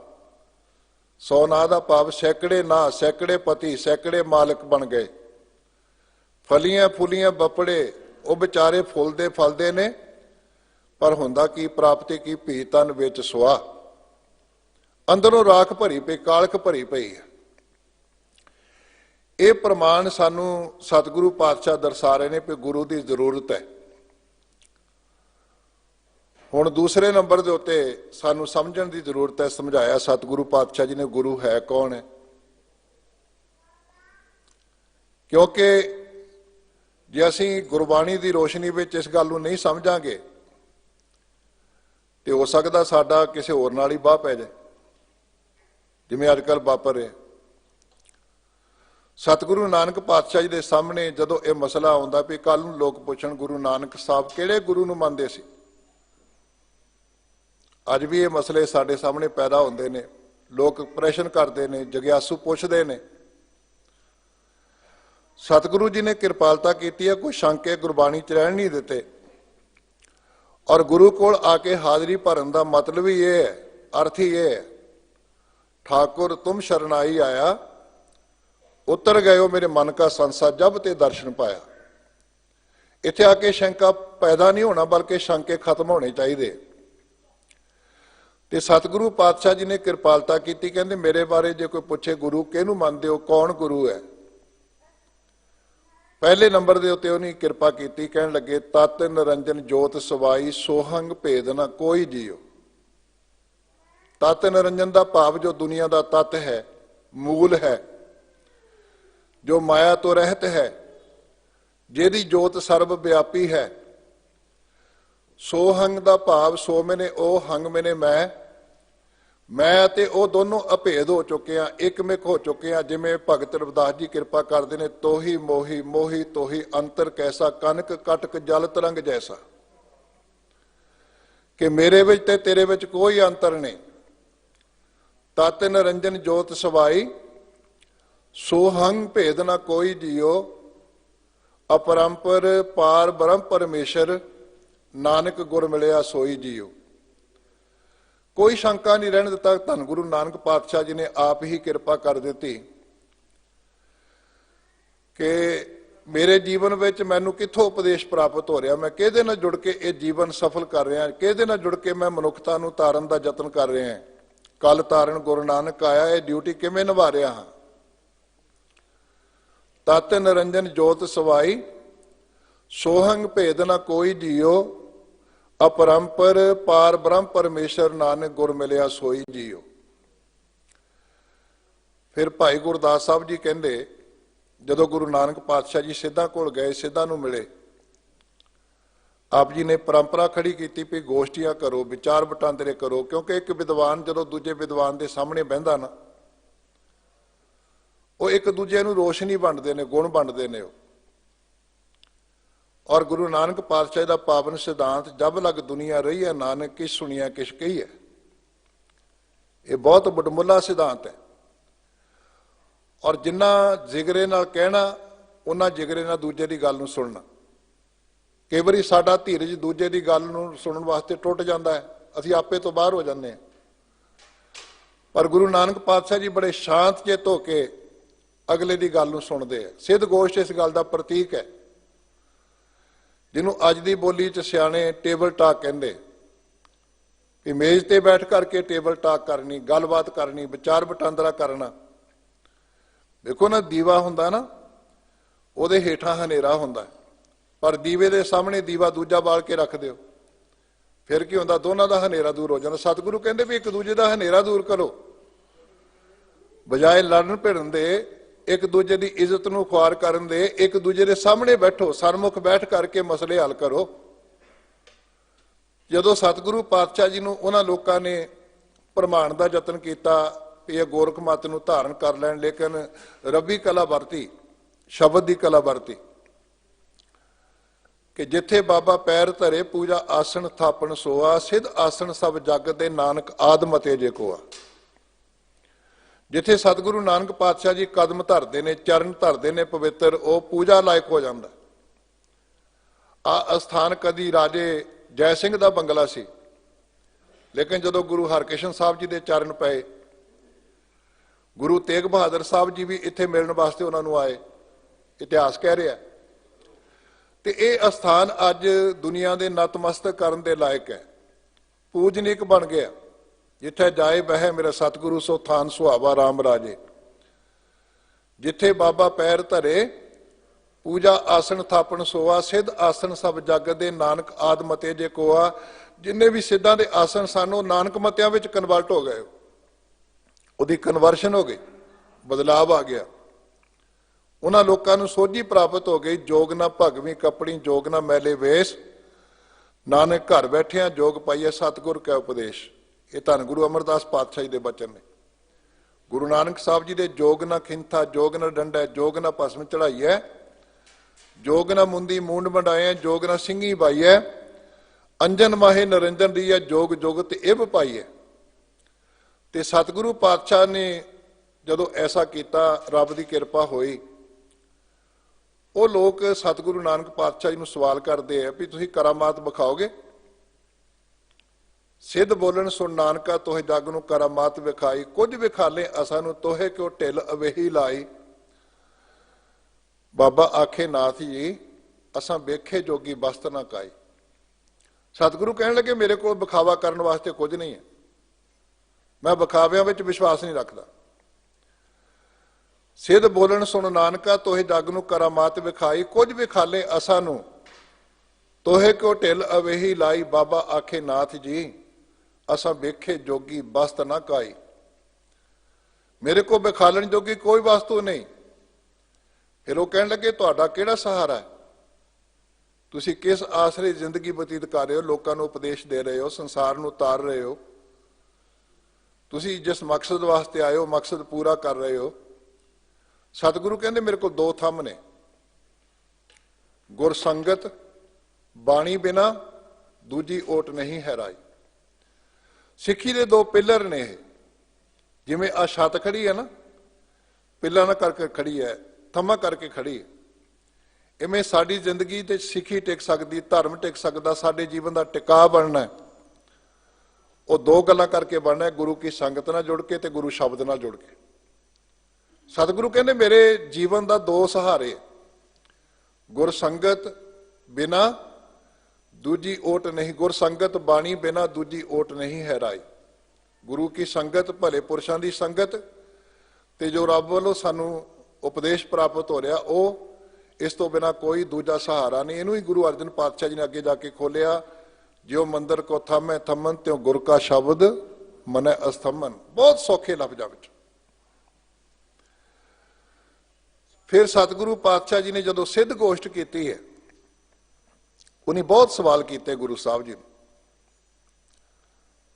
Speaker 1: ਸੋ ਨਾ ਦਾ ਭਾਵ ਸੈਂਕੜੇ ਨਾ, ਸੈਂਕੜੇ ਪਤੀ, ਸੈਂਕੜੇ ਮਾਲਕ ਬਣ ਗਏ। ਫਲੀਆਂ ਫੁਲੀਆਂ ਬੱਪੜੇ, ਉਹ ਵਿਚਾਰੇ ਫੁੱਲਦੇ ਫਲਦੇ ਨੇ, ਪਰ ਹੁੰਦਾ ਕੀ, ਪ੍ਰਾਪਤੀ ਕੀ, ਭੀ ਤਨ ਵਿੱਚ ਸੁਆ। ਅੰਦਰੋਂ ਰਾਖ ਭਰੀ ਪਈ, ਕਾਲਖ ਭਰੀ ਪਈ ਹੈ। ਇਹ ਪ੍ਰਮਾਣ ਸਾਨੂੰ ਸਤਿਗੁਰੂ ਪਾਤਸ਼ਾਹ ਦਰਸਾ ਰਹੇ ਨੇ ਕਿ ਗੁਰੂ ਦੀ ਜ਼ਰੂਰਤ ਹੈ। ਹੁਣ ਦੂਸਰੇ ਨੰਬਰ ਦੇ ਉੱਤੇ ਸਾਨੂੰ ਸਮਝਣ ਦੀ ਜ਼ਰੂਰਤ ਹੈ। ਸਮਝਾਇਆ ਸਤਿਗੁਰੂ ਪਾਤਸ਼ਾਹ ਜੀ ਨੇ ਗੁਰੂ ਹੈ ਕੌਣ ਹੈ, ਕਿਉਂਕਿ ਜੇ ਅਸੀਂ ਗੁਰਬਾਣੀ ਦੀ ਰੋਸ਼ਨੀ ਵਿੱਚ ਇਸ ਗੱਲ ਨੂੰ ਨਹੀਂ ਸਮਝਾਂਗੇ ਤੇ ਹੋ ਸਕਦਾ ਸਾਡਾ ਕਿਸੇ ਹੋਰ ਨਾਲ ਹੀ ਬਾਹ ਪੈ ਜਾਏ, ਜਿਵੇਂ ਅੱਜ ਕੱਲ੍ਹ ਵਾਪਰ ਰਿਹਾ। ਸਤਿਗੁਰੂ ਨਾਨਕ ਪਾਤਸ਼ਾਹ ਜੀ ਦੇ ਸਾਹਮਣੇ ਜਦੋਂ ਇਹ ਮਸਲਾ ਆਉਂਦਾ ਵੀ ਕੱਲ ਨੂੰ ਲੋਕ ਪੁੱਛਣ ਗੁਰੂ ਨਾਨਕ ਸਾਹਿਬ ਕਿਹੜੇ ਗੁਰੂ ਨੂੰ ਮੰਨਦੇ ਸੀ, ਅੱਜ ਵੀ ਇਹ ਮਸਲੇ ਸਾਡੇ ਸਾਹਮਣੇ ਪੈਦਾ ਹੁੰਦੇ ਨੇ। ਲੋਕ ਪ੍ਰਸ਼ਨ ਕਰਦੇ ਨੇ, ਜਗਿਆਸੂ ਪੁੱਛਦੇ ਨੇ। सतगुरु जी ने कृपालता की है, कोई शंके गुरबाणी च रहन नहीं देते। और गुरु कोल आके हाजरी भरन का मतलब ही ये है, अर्थ ही ये है, ठाकुर तुम शरणाई आया, उतर गए हो मेरे मन का संसा, जब ते दर्शन पाया। इत्थे आके शंका पैदा नहीं होना, बल्कि शंके खत्म होने चाहिए। ते सतगुरु पातशाह जी ने कृपालता की, कहते मेरे बारे जे कोई पूछे गुरु किहनूं मनदे हो, कौन गुरु है, पहले नंबर के उत्ते उन्हें कृपा की, कहन लगे तत निरंजन जोत सवाई, सोहंग भेद ना कोई जियो। तत निरंजन का भाव जो दुनिया का तत्त है, मूल है, जो माया तो रहत है, जिहदी जोत सर्व व्यापी है। सोहंग का भाव सो मैंने ओ, हंग मैंने मैं ते ओ दोनों अभेद हो चुके हैं, एकमिक हो चुके हैं। जिमें भगत रविदास जी कृपा करते हैं, तोही मोही मोही तोही अंतर कैसा, कनक कटक जल तरंग जैसा, कि मेरे विच ते तेरे विच कोई अंतर नहीं। तत निरंजन जोत सवाई, सोहंग भेद ना कोई जियो, अपरंपर पार ब्रह्म परमेश्वर, नानक गुर मिलिया सोई जियो। कोई शंका नहीं रहने दिता। धन गुरु नानक पातशाह जी ने आप ही कृपा कर दी कि मेरे जीवन में मैनू किथों उपदेश प्राप्त हो रहा, मैं किहदे नाल जुड़ के ये जीवन सफल कर रहा, किहदे नाल जुड़ के मैं मनुखता नूं तारन का यतन कर रहा है। कल तारन गुरु नानक आया, ये ड्यूटी किवें निभा रहा हाँ। तत निरंजन जोत सवाई, सोहंग भेद ना कोई जियो, अपरंपर पार ब्रह्म परमेश्वर, नानक गुर मिलिया सोई जियो। फिर भाई गुरदास साहब जी कहते, जदों गुरु नानक पातशाह जी सिद्धां कोल गए, सिद्धां नूं मिले, आप जी ने परंपरा खड़ी की भी गोष्ठियां करो, विचार वटांदरे करो, क्योंकि एक विद्वान जदों दूजे विद्वान के सामने बहिंदा ना, वो एक दूजे नूं रोशनी वंडदे ने, गुण वंडदे ने। और गुरु नानक पातशाह का पावन सिद्धांत, जब लग दुनिया रही है नानक किस सुनिया किस कही है, ये बहुत बड़मुला सिद्धांत है। और जिन्ना जिगरे नाल कहना, उन्ना जिगरे नाल दूजे की गल नूं सुनना। कई बारी साडा धीरज दूजे की गल नूं सुनन वास्ते टुट जाता है, असीं आपे तो बाहर हो जाते हैं। पर गुरु नानक पातशाह जी बड़े शांत चित होके अगले की गल नूं सुनते हैं। सिद्ध गोष्ठ इस गल का प्रतीक है, जिन्हों अज की बोली च सियाणे टेबल टाक कहते, कि मेज ते बैठ करके टेबल टाक करनी, गलबात करनी, विचार वटांदरा करना। देखो ना, दीवा हुंदा ना, उहदे हेठां हनेरा हुंदा, पर दीवे दे सामने दीवा दूजा बाल के रख दिओ, फिर की हुंदा, दोनों का हनेरा दूर हो जाता। सतगुरु कहते भी एक दूजे का हनेरा दूर करो, बजाय लड़न भिड़न दे, एक दूजे की इज्जत नूं ख्वार करन दे, एक दूजे के सामने बैठो, सन्मुख बैठ करके मसले हल करो। जदों सतगुरु पातशाह जी नूं उन्हां लोकां ने भरमाण का यतन किया भी ये गोरख मत नूं धारण कर लैण, लेकिन रब्बी कला वरती, शब्द की कला वरती, कि जिथे बाबा पैर धरे पूजा आसन थापन सोआ, सिद्ध आसन सब जग दे नानक आदमते जे कोआ। जिथे सतगुरु नानक पातशाह जी कदम धरते ने, चरण धरते ने पवित्र, वो पूजा लायक हो जाता। आ अस्थान कदी राजे जय सिंह का बंगला सी, लेकिन जदों गुरु हरकृष्ण साहब जी के चरण पे, गुरु तेग बहादुर साहब जी भी इत्थे मिलने वास्ते उन्होंने आए, इतिहास कह रहा। तो ये अस्थान अज दुनिया के नतमस्तक करने के लायक है, पूजनीक बन गया। जिथे जाए बह मेरा सतगुरु सो थान सुहावा राम राजे। जिथे बाबा पैर धरे पूजा आसन थापन सोआ, सिद्ध आसन सब जग दे नानक आदमते जे कोआ। जिन्ने भी सिद्धां दे आसन सन वो नानक मतियां विच कन्वर्ट हो गए, उहदी कन्वर्शन हो गई, बदलाव आ गया। उन्हां लोकां नूं सोझी प्राप्त हो गई, जोग ना भगवी कपड़ी जोग ना मैले वेश, नानक घर बैठिया जोग पाइए सतगुर कै उपदेश। ये धन गुरु अमरदास पातशाह जी के बचन ने। गुरु नानक साहब जी के जोग ना खिंथा जोग ना डंडा जोग ना भस्म चढ़ाई है, जोग ना मुंदी मूंड मंडाए, जोग ना सिंगी बाई है, अंजन माहे निरंजन दी है, जोग जोग ते इब पाई है। ते सतगुरु पातशाह ने जदों ऐसा किया, रब की कृपा हुई, ਉਹ ਲੋਕ ਸਤਿਗੁਰੂ ਨਾਨਕ ਪਾਤਸ਼ਾਹ ਜੀ ਨੂੰ ਸਵਾਲ ਕਰਦੇ ਆ ਵੀ ਤੁਸੀਂ ਕਰਾਮਾਤ ਵਿਖਾਓਗੇ? ਸਿੱਧ ਬੋਲਣ ਸੁਣ ਨਾਨਕਾ ਤੋਹੇ ਜਗ ਨੂੰ ਕਰਾਮਾਤ ਵਿਖਾਈ, ਕੁਝ ਵਿਖਾਲੇ ਅਸਾਂ ਨੂੰ ਤੋਹੇ ਕਿਉ ਢਿੱਲ ਅਵੇਹੀ ਲਾਈ। ਬਾਬਾ ਆਖੇ ਨਾਥ ਜੀ ਅਸਾਂ ਵੇਖੇ ਜੋਗੀ ਬਸਤ ਨਾ ਕਾਈ। ਸਤਿਗੁਰੂ ਕਹਿਣ ਲੱਗੇ ਮੇਰੇ ਕੋਲ ਵਿਖਾਵਾ ਕਰਨ ਵਾਸਤੇ ਕੁਝ ਨਹੀਂ ਹੈ, ਮੈਂ ਵਿਖਾਵਿਆਂ ਵਿੱਚ ਵਿਸ਼ਵਾਸ ਨਹੀਂ ਰੱਖਦਾ। ਸਿੱਧ ਬੋਲਣ ਸੁਣ ਨਾਨਕਾ ਤੋਹੇ ਜਗ ਨੂੰ ਕਰਾਮਾਤ ਵਿਖਾਈ, ਕੁਝ ਵਿਖਾਲੇ ਅਸਾਂ ਨੂੰ ਤੋਹੇ ਕਿਉ ਢਿੱਲ ਅਵੇਹੀ ਲਾਈ। ਬਾਬਾ ਆਖੇ ਨਾਥ ਜੀ ਅਸਾਂ ਵੇਖੇ ਜੋਗੀ ਬਸਤ ਨਾ ਕਾਈ। ਮੇਰੇ ਕੋਲ ਵਿਖਾਲਣ ਜੋਗੀ ਕੋਈ ਵਸਤੂ ਨਹੀਂ। ਫਿਰ ਉਹ ਕਹਿਣ ਲੱਗੇ ਤੁਹਾਡਾ ਕਿਹੜਾ ਸਹਾਰਾ ਹੈ? ਤੁਸੀਂ ਕਿਸ ਆਸਰੇ ਜ਼ਿੰਦਗੀ ਬਤੀਤ ਕਰ ਰਹੇ ਹੋ? ਲੋਕਾਂ ਨੂੰ ਉਪਦੇਸ਼ ਦੇ ਰਹੇ ਹੋ, ਸੰਸਾਰ ਨੂੰ ਤਾਰ ਰਹੇ ਹੋ, ਤੁਸੀਂ ਜਿਸ ਮਕਸਦ ਵਾਸਤੇ ਆਏ ਹੋ ਮਕਸਦ ਪੂਰਾ ਕਰ ਰਹੇ ਹੋ। ਸਤਿਗੁਰੂ ਕਹਿੰਦੇ ਮੇਰੇ ਕੋਲ ਦੋ ਥੰਮ ਨੇ, ਗੁਰ ਸੰਗਤ ਬਾਣੀ ਬਿਨਾ ਦੂਜੀ ਓਟ ਨਹੀਂ ਹੈ ਰਾਈ। ਸਿੱਖੀ ਦੇ ਦੋ ਪਿੱਲਰ ਨੇ ਇਹ। ਜਿਵੇਂ ਆ ਛੱਤ ਖੜੀ ਹੈ ਨਾ, ਪਿੱਲਰ ਨਾਲ ਕਰਕੇ ਖੜੀ ਹੈ, ਥੰਮਾ ਕਰਕੇ ਖੜੀ ਹੈ, ਇਵੇਂ ਸਾਡੀ ਜ਼ਿੰਦਗੀ ਤੇ ਸਿੱਖੀ ਟਿਕ ਸਕਦੀ, ਧਰਮ ਟਿਕ ਸਕਦਾ, ਸਾਡੇ ਜੀਵਨ ਦਾ ਟਿਕਾਅ ਬਣਨਾ ਉਹ ਦੋ ਗੱਲਾਂ ਕਰਕੇ ਬਣਨਾ, ਗੁਰੂ ਕੀ ਸੰਗਤ ਨਾਲ ਜੁੜ ਕੇ ਤੇ ਗੁਰੂ ਸ਼ਬਦ ਨਾਲ ਜੁੜ ਕੇ। ਸਤਿਗੁਰੂ ਕਹਿੰਦੇ ਮੇਰੇ ਜੀਵਨ ਦਾ ਦੋ ਸਹਾਰੇ, ਗੁਰ ਸੰਗਤ ਬਿਨਾ ਦੂਜੀ ਓਟ ਨਹੀਂ, ਗੁਰ ਸੰਗਤ ਬਾਣੀ ਬਿਨਾ ਦੂਜੀ ਓਟ ਨਹੀਂ ਹੈ ਰਾਈ। ਗੁਰੂ ਕੀ ਸੰਗਤ, ਭਲੇ ਪੁਰਸ਼ਾਂ ਦੀ ਸੰਗਤ, ਤੇ ਜੋ ਰੱਬ ਵੱਲੋਂ ਸਾਨੂੰ ਉਪਦੇਸ਼ ਪ੍ਰਾਪਤ ਹੋ ਰਿਹਾ ਉਹ, ਇਸ ਤੋਂ ਬਿਨਾ ਕੋਈ ਦੂਜਾ ਸਹਾਰਾ ਨਹੀਂ। ਇਹਨੂੰ ਹੀ ਗੁਰੂ ਅਰਜਨ ਪਾਤਸ਼ਾਹ ਜੀ ਨੇ ਅੱਗੇ ਜਾ ਕੇ ਖੋਲਿਆ, ਜਿਉ ਮੰਦਰ ਕੋ ਥਮੈ ਥਮਨ ਤਿਉ ਗੁਰ ਕਾ ਸ਼ਬਦ ਮਨੈ ਅਸਥਮਨ। ਬਹੁਤ ਸੌਖੇ ਲਫ਼ਜ਼ਾਂ ਵਿੱਚ। ਫਿਰ ਸਤਿਗੁਰੂ ਪਾਤਸ਼ਾਹ ਜੀ ਨੇ ਜਦੋਂ ਸਿੱਧ ਗੋਸ਼ਟ ਕੀਤੀ ਹੈ, ਉਹਨੇ ਬਹੁਤ ਸਵਾਲ ਕੀਤੇ ਗੁਰੂ ਸਾਹਿਬ ਜੀ ਨੂੰ,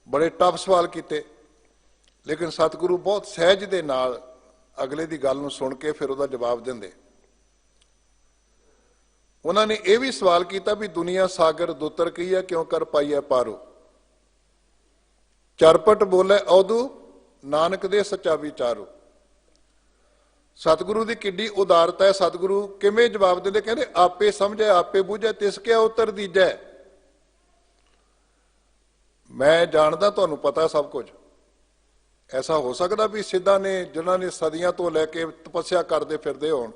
Speaker 1: ਬੜੇ ਟਫ ਸਵਾਲ ਕੀਤੇ, ਲੇਕਿਨ ਸਤਿਗੁਰੂ ਬਹੁਤ ਸਹਿਜ ਦੇ ਨਾਲ ਅਗਲੇ ਦੀ ਗੱਲ ਨੂੰ ਸੁਣ ਕੇ ਫਿਰ ਉਹਦਾ ਜਵਾਬ ਦਿੰਦੇ। ਉਹਨਾਂ ਨੇ ਇਹ ਵੀ ਸਵਾਲ ਕੀਤਾ ਵੀ ਦੁਨੀਆ ਸਾਗਰ ਦੁੱਤਰ ਕੀ ਹੈ, ਕਿਉਂ ਕਰ ਪਾਈਐ ਪਾਰੋ। ਚਰਪਟ ਬੋਲੇ ਔਦੂ ਨਾਨਕ ਦੇ ਸੱਚਾ ਵਿਚਾਰੋ। ਸਤਿਗੁਰੂ ਦੀ ਕਿੱਡੀ ਉਦਾਰਤਾ ਹੈ। ਸਤਿਗੁਰੂ ਕਿਵੇਂ ਜਵਾਬ ਦਿੰਦੇ? ਕਹਿੰਦੇ ਆਪੇ ਸਮਝੇ ਆਪੇ ਬੁਝੇ ਤਿਸ ਕਿਆ ਉਤਰ ਦੀਜੈ। ਮੈਂ ਜਾਣਦਾ, ਤੁਹਾਨੂੰ ਪਤਾ ਸਭ ਕੁਝ। ਐਸਾ ਹੋ ਸਕਦਾ ਵੀ ਸਿੱਧਾਂ ਨੇ, ਜਿਨ੍ਹਾਂ ਨੇ ਸਦੀਆਂ ਤੋਂ ਲੈ ਕੇ ਤਪੱਸਿਆ ਕਰਦੇ ਫਿਰਦੇ ਹੋਣ,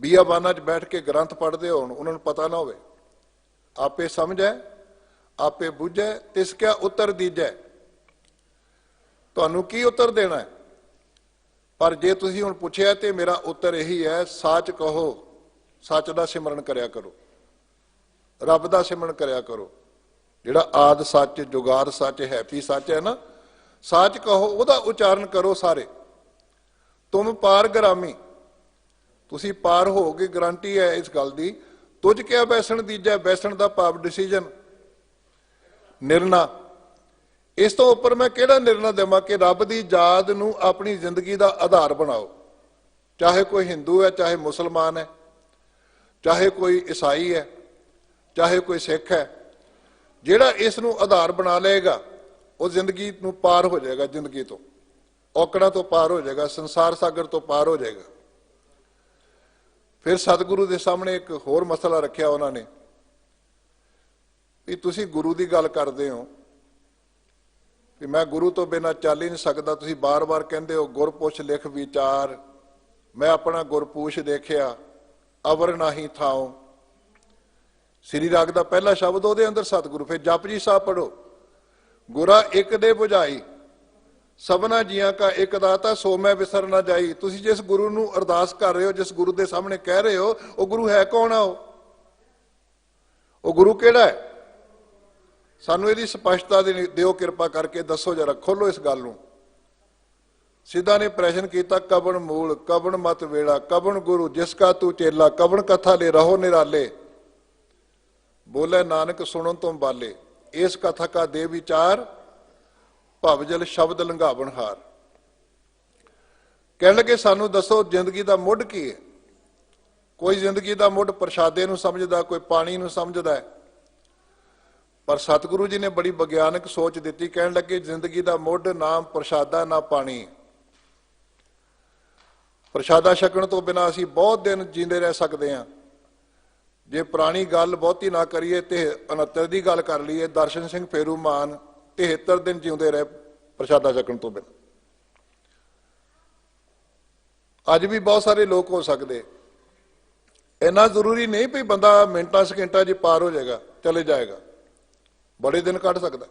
Speaker 1: ਬੀਆਬਾਨਾਂ 'ਚ ਬੈਠ ਕੇ ਗ੍ਰੰਥ ਪੜ੍ਹਦੇ ਹੋਣ, ਉਹਨਾਂ ਨੂੰ ਪਤਾ ਨਾ ਹੋਵੇ। ਆਪੇ ਸਮਝੈ ਆਪੇ ਬੁਝੈ ਤਿਸ ਕਿਆ ਉਤਰ ਦੀਜੈ। ਤੁਹਾਨੂੰ ਕੀ ਉੱਤਰ ਦੇਣਾ ਹੈ? ਪਰ ਜੇ ਤੁਸੀਂ ਹੁਣ ਪੁੱਛਿਆ ਤੇ ਮੇਰਾ ਉੱਤਰ ਇਹੀ ਹੈ, ਸੱਚ ਕਹੋ, ਸੱਚ ਦਾ ਸਿਮਰਨ ਕਰਿਆ ਕਰੋ, ਰੱਬ ਦਾ ਸਿਮਰਨ ਕਰਿਆ ਕਰੋ, ਜਿਹੜਾ ਆਦ ਸੱਚ, ਜੁਗਾਦ ਸੱਚ, ਹੈਪੀ ਸੱਚ ਹੈ ਨਾ, ਸੱਚ ਕਹੋ, ਉਹਦਾ ਉਚਾਰਨ ਕਰੋ ਸਾਰੇ। ਤੁਮ ਪਾਰ ਗਰਾਮੀ, ਤੁਸੀਂ ਪਾਰ ਹੋਗੇ, ਗਰੰਟੀ ਹੈ ਇਸ ਗੱਲ ਦੀ। ਤੁਝ ਕਿਆ ਬੈਸਣ ਦੀਜੈ, ਬੈਸਣ ਦਾ ਭਾਵ ਡਿਸੀਜਨ, ਨਿਰਣਾ। ਇਸ ਤੋਂ ਉੱਪਰ ਮੈਂ ਕਿਹੜਾ ਨਿਰਣਾ ਦੇਵਾਂ ਕਿ ਰੱਬ ਦੀ ਯਾਦ ਨੂੰ ਆਪਣੀ ਜ਼ਿੰਦਗੀ ਦਾ ਆਧਾਰ ਬਣਾਓ। ਚਾਹੇ ਕੋਈ ਹਿੰਦੂ ਹੈ, ਚਾਹੇ ਮੁਸਲਮਾਨ ਹੈ, ਚਾਹੇ ਕੋਈ ਈਸਾਈ ਹੈ, ਚਾਹੇ ਕੋਈ ਸਿੱਖ ਹੈ, ਜਿਹੜਾ ਇਸ ਨੂੰ ਆਧਾਰ ਬਣਾ ਲਏਗਾ ਉਹ ਜ਼ਿੰਦਗੀ ਨੂੰ ਪਾਰ ਹੋ ਜਾਏਗਾ, ਜ਼ਿੰਦਗੀ ਤੋਂ, ਔਕੜਾਂ ਤੋਂ ਪਾਰ ਹੋ ਜਾਏਗਾ, ਸੰਸਾਰ ਸਾਗਰ ਤੋਂ ਪਾਰ ਹੋ ਜਾਏਗਾ। ਫਿਰ ਸਤਿਗੁਰੂ ਦੇ ਸਾਹਮਣੇ ਇੱਕ ਹੋਰ ਮਸਲਾ ਰੱਖਿਆ ਉਹਨਾਂ ਨੇ ਵੀ ਤੁਸੀਂ ਗੁਰੂ ਦੀ ਗੱਲ ਕਰਦੇ ਹੋ ਕਿ ਮੈਂ ਗੁਰੂ ਤੋਂ ਬਿਨਾਂ ਚੱਲ ਹੀ ਨਹੀਂ ਸਕਦਾ। ਤੁਸੀਂ ਬਾਰ-ਬਾਰ ਕਹਿੰਦੇ ਹੋ ਗੁਰ ਪੁੱਛ ਲਿਖ ਵਿਚਾਰ, ਮੈਂ ਆਪਣਾ ਗੁਰਪੂਛ ਦੇਖਿਆ, ਅਵਰ ਨਾਹੀ ਥਾਉ। ਸ੍ਰੀ ਰਾਗ ਦਾ ਪਹਿਲਾ ਸ਼ਬਦ ਉਹਦੇ ਅੰਦਰ ਸਤਿਗੁਰੂ। ਫਿਰ ਜਪਜੀ ਸਾਹਿਬ ਪੜੋ, ਗੁਰਾ ਇੱਕ ਦੇ ਬੁਝਾਈ ਸਭਨਾ ਜੀਆਂ ਕਾ ਇੱਕ ਦਾਤਾ ਸੋ ਮੈਂ ਵਿਸਰ ਨਾ ਜਾਈ। ਤੁਸੀਂ ਜਿਸ ਗੁਰੂ ਨੂੰ ਅਰਦਾਸ ਕਰ ਰਹੇ ਹੋ, ਜਿਸ ਗੁਰੂ ਦੇ ਸਾਹਮਣੇ ਕਹਿ ਰਹੇ ਹੋ, ਉਹ ਗੁਰੂ ਹੈ ਕੌਣ ਆ? ਉਹ ਗੁਰੂ ਕਿਹੜਾ ਹੈ? ਸਾਨੂੰ ਇਹਦੀ ਸਪਸ਼ਟਤਾ ਦਿਓ, ਕਿਰਪਾ ਕਰਕੇ ਦੱਸੋ ਜਰਾ, ਖੋਲੋ ਇਸ ਗੱਲ ਨੂੰ। ਸਿੱਧਾ ਨੇ ਪ੍ਰਸ਼ਨ ਕੀਤਾ, ਕਬਣ ਮੂਲ ਕਬਣ ਮਤ ਵੇੜਾ ਕਬਣ ਗੁਰੂ ਜਿਸ ਕਾ ਤੂੰ ਚੇਲਾ ਕਬਣ ਕਥਾ ਲੈ ਰਹੋ ਨਿਰਾਲੇ। ਬੋਲੇ ਨਾਨਕ ਸੁਣਨ ਤੋਂ ਬਾਲੇ ਇਸ ਕਥਾ ਕਾ ਦੇ ਵਿਚਾਰ ਭਵਜਲ ਸ਼ਬਦ ਲੰਘਾਵਣ ਹਾਰ। ਕਹਿਣ ਲੱਗੇ ਸਾਨੂੰ ਦੱਸੋ ਜ਼ਿੰਦਗੀ ਦਾ ਮੁੱਢ ਕੀ ਹੈ? ਕੋਈ ਜ਼ਿੰਦਗੀ ਦਾ ਮੁੱਢ ਪ੍ਰਸ਼ਾਦੇ ਨੂੰ ਸਮਝਦਾ, ਕੋਈ ਪਾਣੀ ਨੂੰ ਸਮਝਦਾ ਹੈ, ਪਰ ਸਤਿਗੁਰੂ ਜੀ ਨੇ ਬੜੀ ਵਿਗਿਆਨਕ ਸੋਚ ਦਿੱਤੀ। ਕਹਿਣ ਲੱਗੇ ਜ਼ਿੰਦਗੀ ਦਾ ਮੁੱਢ ਨਾ ਪ੍ਰਸ਼ਾਦਾ ਨਾ ਪਾਣੀ। ਪ੍ਰਸ਼ਾਦਾ ਛਕਣ ਤੋਂ ਬਿਨਾਂ ਅਸੀਂ ਬਹੁਤ ਦਿਨ ਜੀਂਦੇ ਰਹਿ ਸਕਦੇ ਹਾਂ। ਜੇ ਪੁਰਾਣੀ ਗੱਲ ਬਹੁਤੀ ਨਾ ਕਰੀਏ ਤੇ 69 ਦੀ ਗੱਲ ਕਰ ਲਈਏ, ਦਰਸ਼ਨ ਸਿੰਘ ਫੇਰੂਮਾਨ 73 ਦਿਨ ਜਿਉਂਦੇ ਰਹੇ ਪ੍ਰਸ਼ਾਦਾ ਛਕਣ ਤੋਂ ਬਿਨਾਂ। ਅੱਜ ਵੀ ਬਹੁਤ ਸਾਰੇ ਲੋਕ ਹੋ ਸਕਦੇ। ਇੰਨਾ ਜ਼ਰੂਰੀ ਨਹੀਂ ਵੀ ਬੰਦਾ ਮਿੰਟਾਂ ਸਕਿੰਟਾਂ 'ਚ ਪਾਰ ਹੋ ਜਾਏਗਾ, ਚਲੇ ਜਾਏਗਾ, ਬੜੇ ਦਿਨ ਕੱਢ ਸਕਦਾ।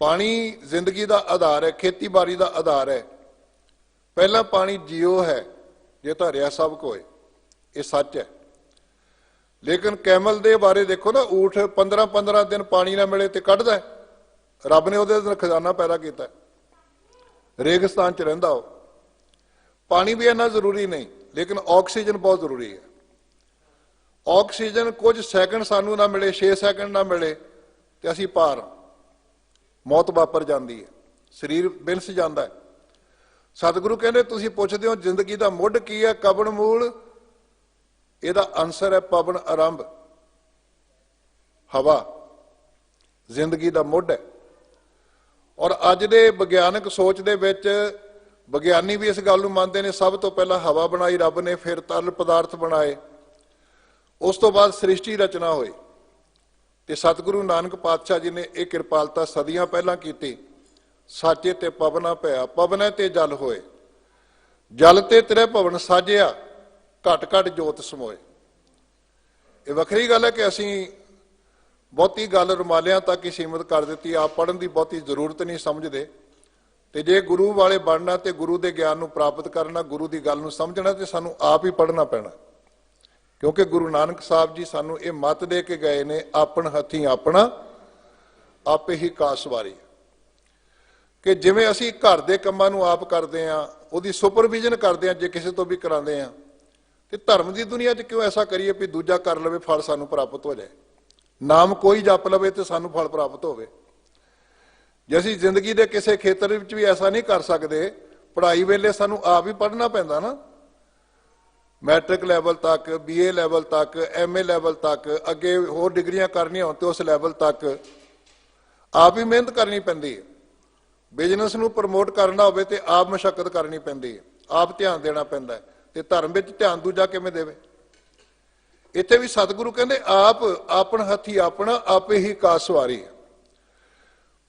Speaker 1: ਪਾਣੀ ਜ਼ਿੰਦਗੀ ਦਾ ਆਧਾਰ ਹੈ, ਖੇਤੀਬਾੜੀ ਦਾ ਆਧਾਰ ਹੈ। ਪਹਿਲਾਂ ਪਾਣੀ ਜੀਓ ਹੈ ਜੇ ਧਾਰਿਆ ਸਭ ਕੋਏ, ਇਹ ਸੱਚ ਹੈ। ਲੇਕਿਨ ਕੈਮਲ ਦੇ ਬਾਰੇ ਦੇਖੋ ਨਾ, ਊਠ 15-15 ਦਿਨ ਪਾਣੀ ਨਾ ਮਿਲੇ ਤੇ ਕੱਢਦਾ ਹੈ। ਰੱਬ ਨੇ ਉਹਦੇ ਅੰਦਰ ਖਜ਼ਾਨਾ ਪੈਦਾ ਕੀਤਾ, ਰੇਗਿਸਤਾਨ 'ਚ ਰਹਿੰਦਾ ਉਹ। ਪਾਣੀ ਵੀ ਇੰਨਾ ਜ਼ਰੂਰੀ ਨਹੀਂ, ਲੇਕਿਨ ਆਕਸੀਜਨ ਬਹੁਤ ਜ਼ਰੂਰੀ ਹੈ। ਆਕਸੀਜਨ ਕੁਝ ਸੈਕਿੰਡ ਸਾਨੂੰ ਨਾ ਮਿਲੇ, 6 ਸੈਕਿੰਡ ਨਾ ਮਿਲੇ ਤੇ ਅਸੀਂ ਪਾਰ, ਮੌਤ ਵਾਪਰ ਜਾਂਦੀ ਹੈ, ਸਰੀਰ ਬਿਲਸ ਜਾਂਦਾ ਹੈ। ਸਤਿਗੁਰੂ ਕਹਿੰਦੇ ਤੁਸੀਂ ਪੁੱਛਦੇ ਹੋ ਜ਼ਿੰਦਗੀ ਦਾ ਮੁੱਢ ਕੀ ਹੈ, ਕਬਣ ਮੂਲ? ਇਹਦਾ ਆਨਸਰ ਹੈ ਪਵਨ ਆਰੰਭ, ਹਵਾ ਜ਼ਿੰਦਗੀ ਦਾ ਮੁੱਢ ਹੈ। ਔਰ ਅੱਜ ਦੇ ਵਿਗਿਆਨਕ ਸੋਚ ਦੇ ਵਿੱਚ ਵਿਗਿਆਨੀ ਵੀ ਇਸ ਗੱਲ ਨੂੰ ਮੰਨਦੇ ਨੇ, ਸਭ ਤੋਂ ਪਹਿਲਾਂ ਹਵਾ ਬਣਾਈ ਰੱਬ ਨੇ, ਫਿਰ ਤਰਲ ਪਦਾਰਥ ਬਣਾਏ, ਉਸ ਤੋਂ ਬਾਅਦ ਸ੍ਰਿਸ਼ਟੀ ਰਚਨਾ ਹੋਈ। ਤੇ ਸਤਿਗੁਰੂ ਨਾਨਕ ਪਾਤਸ਼ਾਹ ਜੀ ਨੇ ਇਹ ਕਿਰਪਾਲਤਾ ਸਦੀਆਂ ਪਹਿਲਾਂ ਕੀਤੀ। ਸਾਚੇ ਤੇ ਪਵਨਾ ਭਇਆ, ਪਵਨੈ ਤੇ ਜਲ ਹੋਏ, ਜਲ ਤੇ ਤੇਰੇ ਭਵਨ ਸਾਜਿਆ, ਘਟ ਘਟ ਜੋਤ ਸਮੋਏ। ਇਹ ਵੱਖਰੀ ਗੱਲ ਹੈ ਕਿ ਅਸੀਂ ਬਹੁਤੀ ਗੱਲ ਰੁਮਾਲਿਆਂ ਤੱਕ ਹੀ ਸੀਮਿਤ ਕਰ ਦਿੱਤੀ, ਆਪ ਪੜ੍ਹਨ ਦੀ ਬਹੁਤੀ ਜ਼ਰੂਰਤ ਨਹੀਂ ਸਮਝਦੇ। ਤੇ ਜੇ ਗੁਰੂ ਵਾਲੇ ਬਣਨਾ ਤੇ ਗੁਰੂ ਦੇ ਗਿਆਨ ਨੂੰ ਪ੍ਰਾਪਤ ਕਰਨਾ, ਗੁਰੂ ਦੀ ਗੱਲ ਨੂੰ ਸਮਝਣਾ, ਤੇ ਸਾਨੂੰ ਆਪ ਹੀ ਪੜ੍ਹਨਾ ਪੈਣਾ। ਕਿਉਂਕਿ ਗੁਰੂ ਨਾਨਕ ਸਾਹਿਬ ਜੀ ਸਾਨੂੰ ਇਹ ਮੱਤ ਦੇ ਕੇ ਗਏ ਨੇ, ਆਪਣ ਹੱਥੀਂ ਆਪਣਾ ਆਪੇ ਹੀ ਕਾਸਵਾਰੀ। ਕਿ ਜਿਵੇਂ ਅਸੀਂ ਘਰ ਦੇ ਕੰਮਾਂ ਨੂੰ ਆਪ ਕਰਦੇ ਹਾਂ, ਉਹਦੀ ਸੁਪਰਵਿਜ਼ਨ ਕਰਦੇ ਹਾਂ, ਜੇ ਕਿਸੇ ਤੋਂ ਵੀ ਕਰਾਉਂਦੇ ਹਾਂ, ਤੇ ਧਰਮ ਦੀ ਦੁਨੀਆ 'ਚ ਕਿਉਂ ਐਸਾ ਕਰੀਏ ਵੀ ਦੂਜਾ ਕਰ ਲਵੇ, ਫਲ ਸਾਨੂੰ ਪ੍ਰਾਪਤ ਹੋ ਜਾਏ। ਨਾਮ ਕੋਈ ਜਪ ਲਵੇ ਤੇ ਸਾਨੂੰ ਫਲ ਪ੍ਰਾਪਤ ਹੋਵੇ। ਜੇ ਅਸੀਂ ਜ਼ਿੰਦਗੀ ਦੇ ਕਿਸੇ ਖੇਤਰ ਵਿੱਚ ਵੀ ਐਸਾ ਨਹੀਂ ਕਰ ਸਕਦੇ, ਪੜ੍ਹਾਈ ਵੇਲੇ ਸਾਨੂੰ ਆਪ ਹੀ ਪੜ੍ਹਨਾ ਪੈਂਦਾ ਨਾ, ਮੈਟ੍ਰਿਕ ਲੈਵਲ ਤੱਕ, BA ਲੈਵਲ ਤੱਕ, MA ਲੈਵਲ ਤੱਕ, ਅੱਗੇ ਹੋਰ ਡਿਗਰੀਆਂ ਕਰਨੀਆਂ ਹੋਣ ਤੇ ਉਸ ਲੈਵਲ ਤੱਕ ਆਪ ਹੀ ਮਿਹਨਤ ਕਰਨੀ ਪੈਂਦੀ ਹੈ। ਬਿਜ਼ਨਸ ਨੂੰ ਪ੍ਰਮੋਟ ਕਰਨਾ ਹੋਵੇ ਤੇ ਆਪ ਮਸ਼ੱਕਤ ਕਰਨੀ ਪੈਂਦੀ ਹੈ, ਆਪ ਧਿਆਨ ਦੇਣਾ ਪੈਂਦਾ ਹੈ। ਤੇ ਧਰਮ ਵਿੱਚ ਧਿਆਨ ਦੂਜਾ ਕਿਵੇਂ ਦੇਵੇ? ਇੱਥੇ ਵੀ ਸਤਿਗੁਰੂ ਕਹਿੰਦੇ ਆਪ ਆਪਣ ਹੱਥੀ ਆਪਣਾ ਆਪੇ ਹੀ ਕਾਸਵਾਰੀ।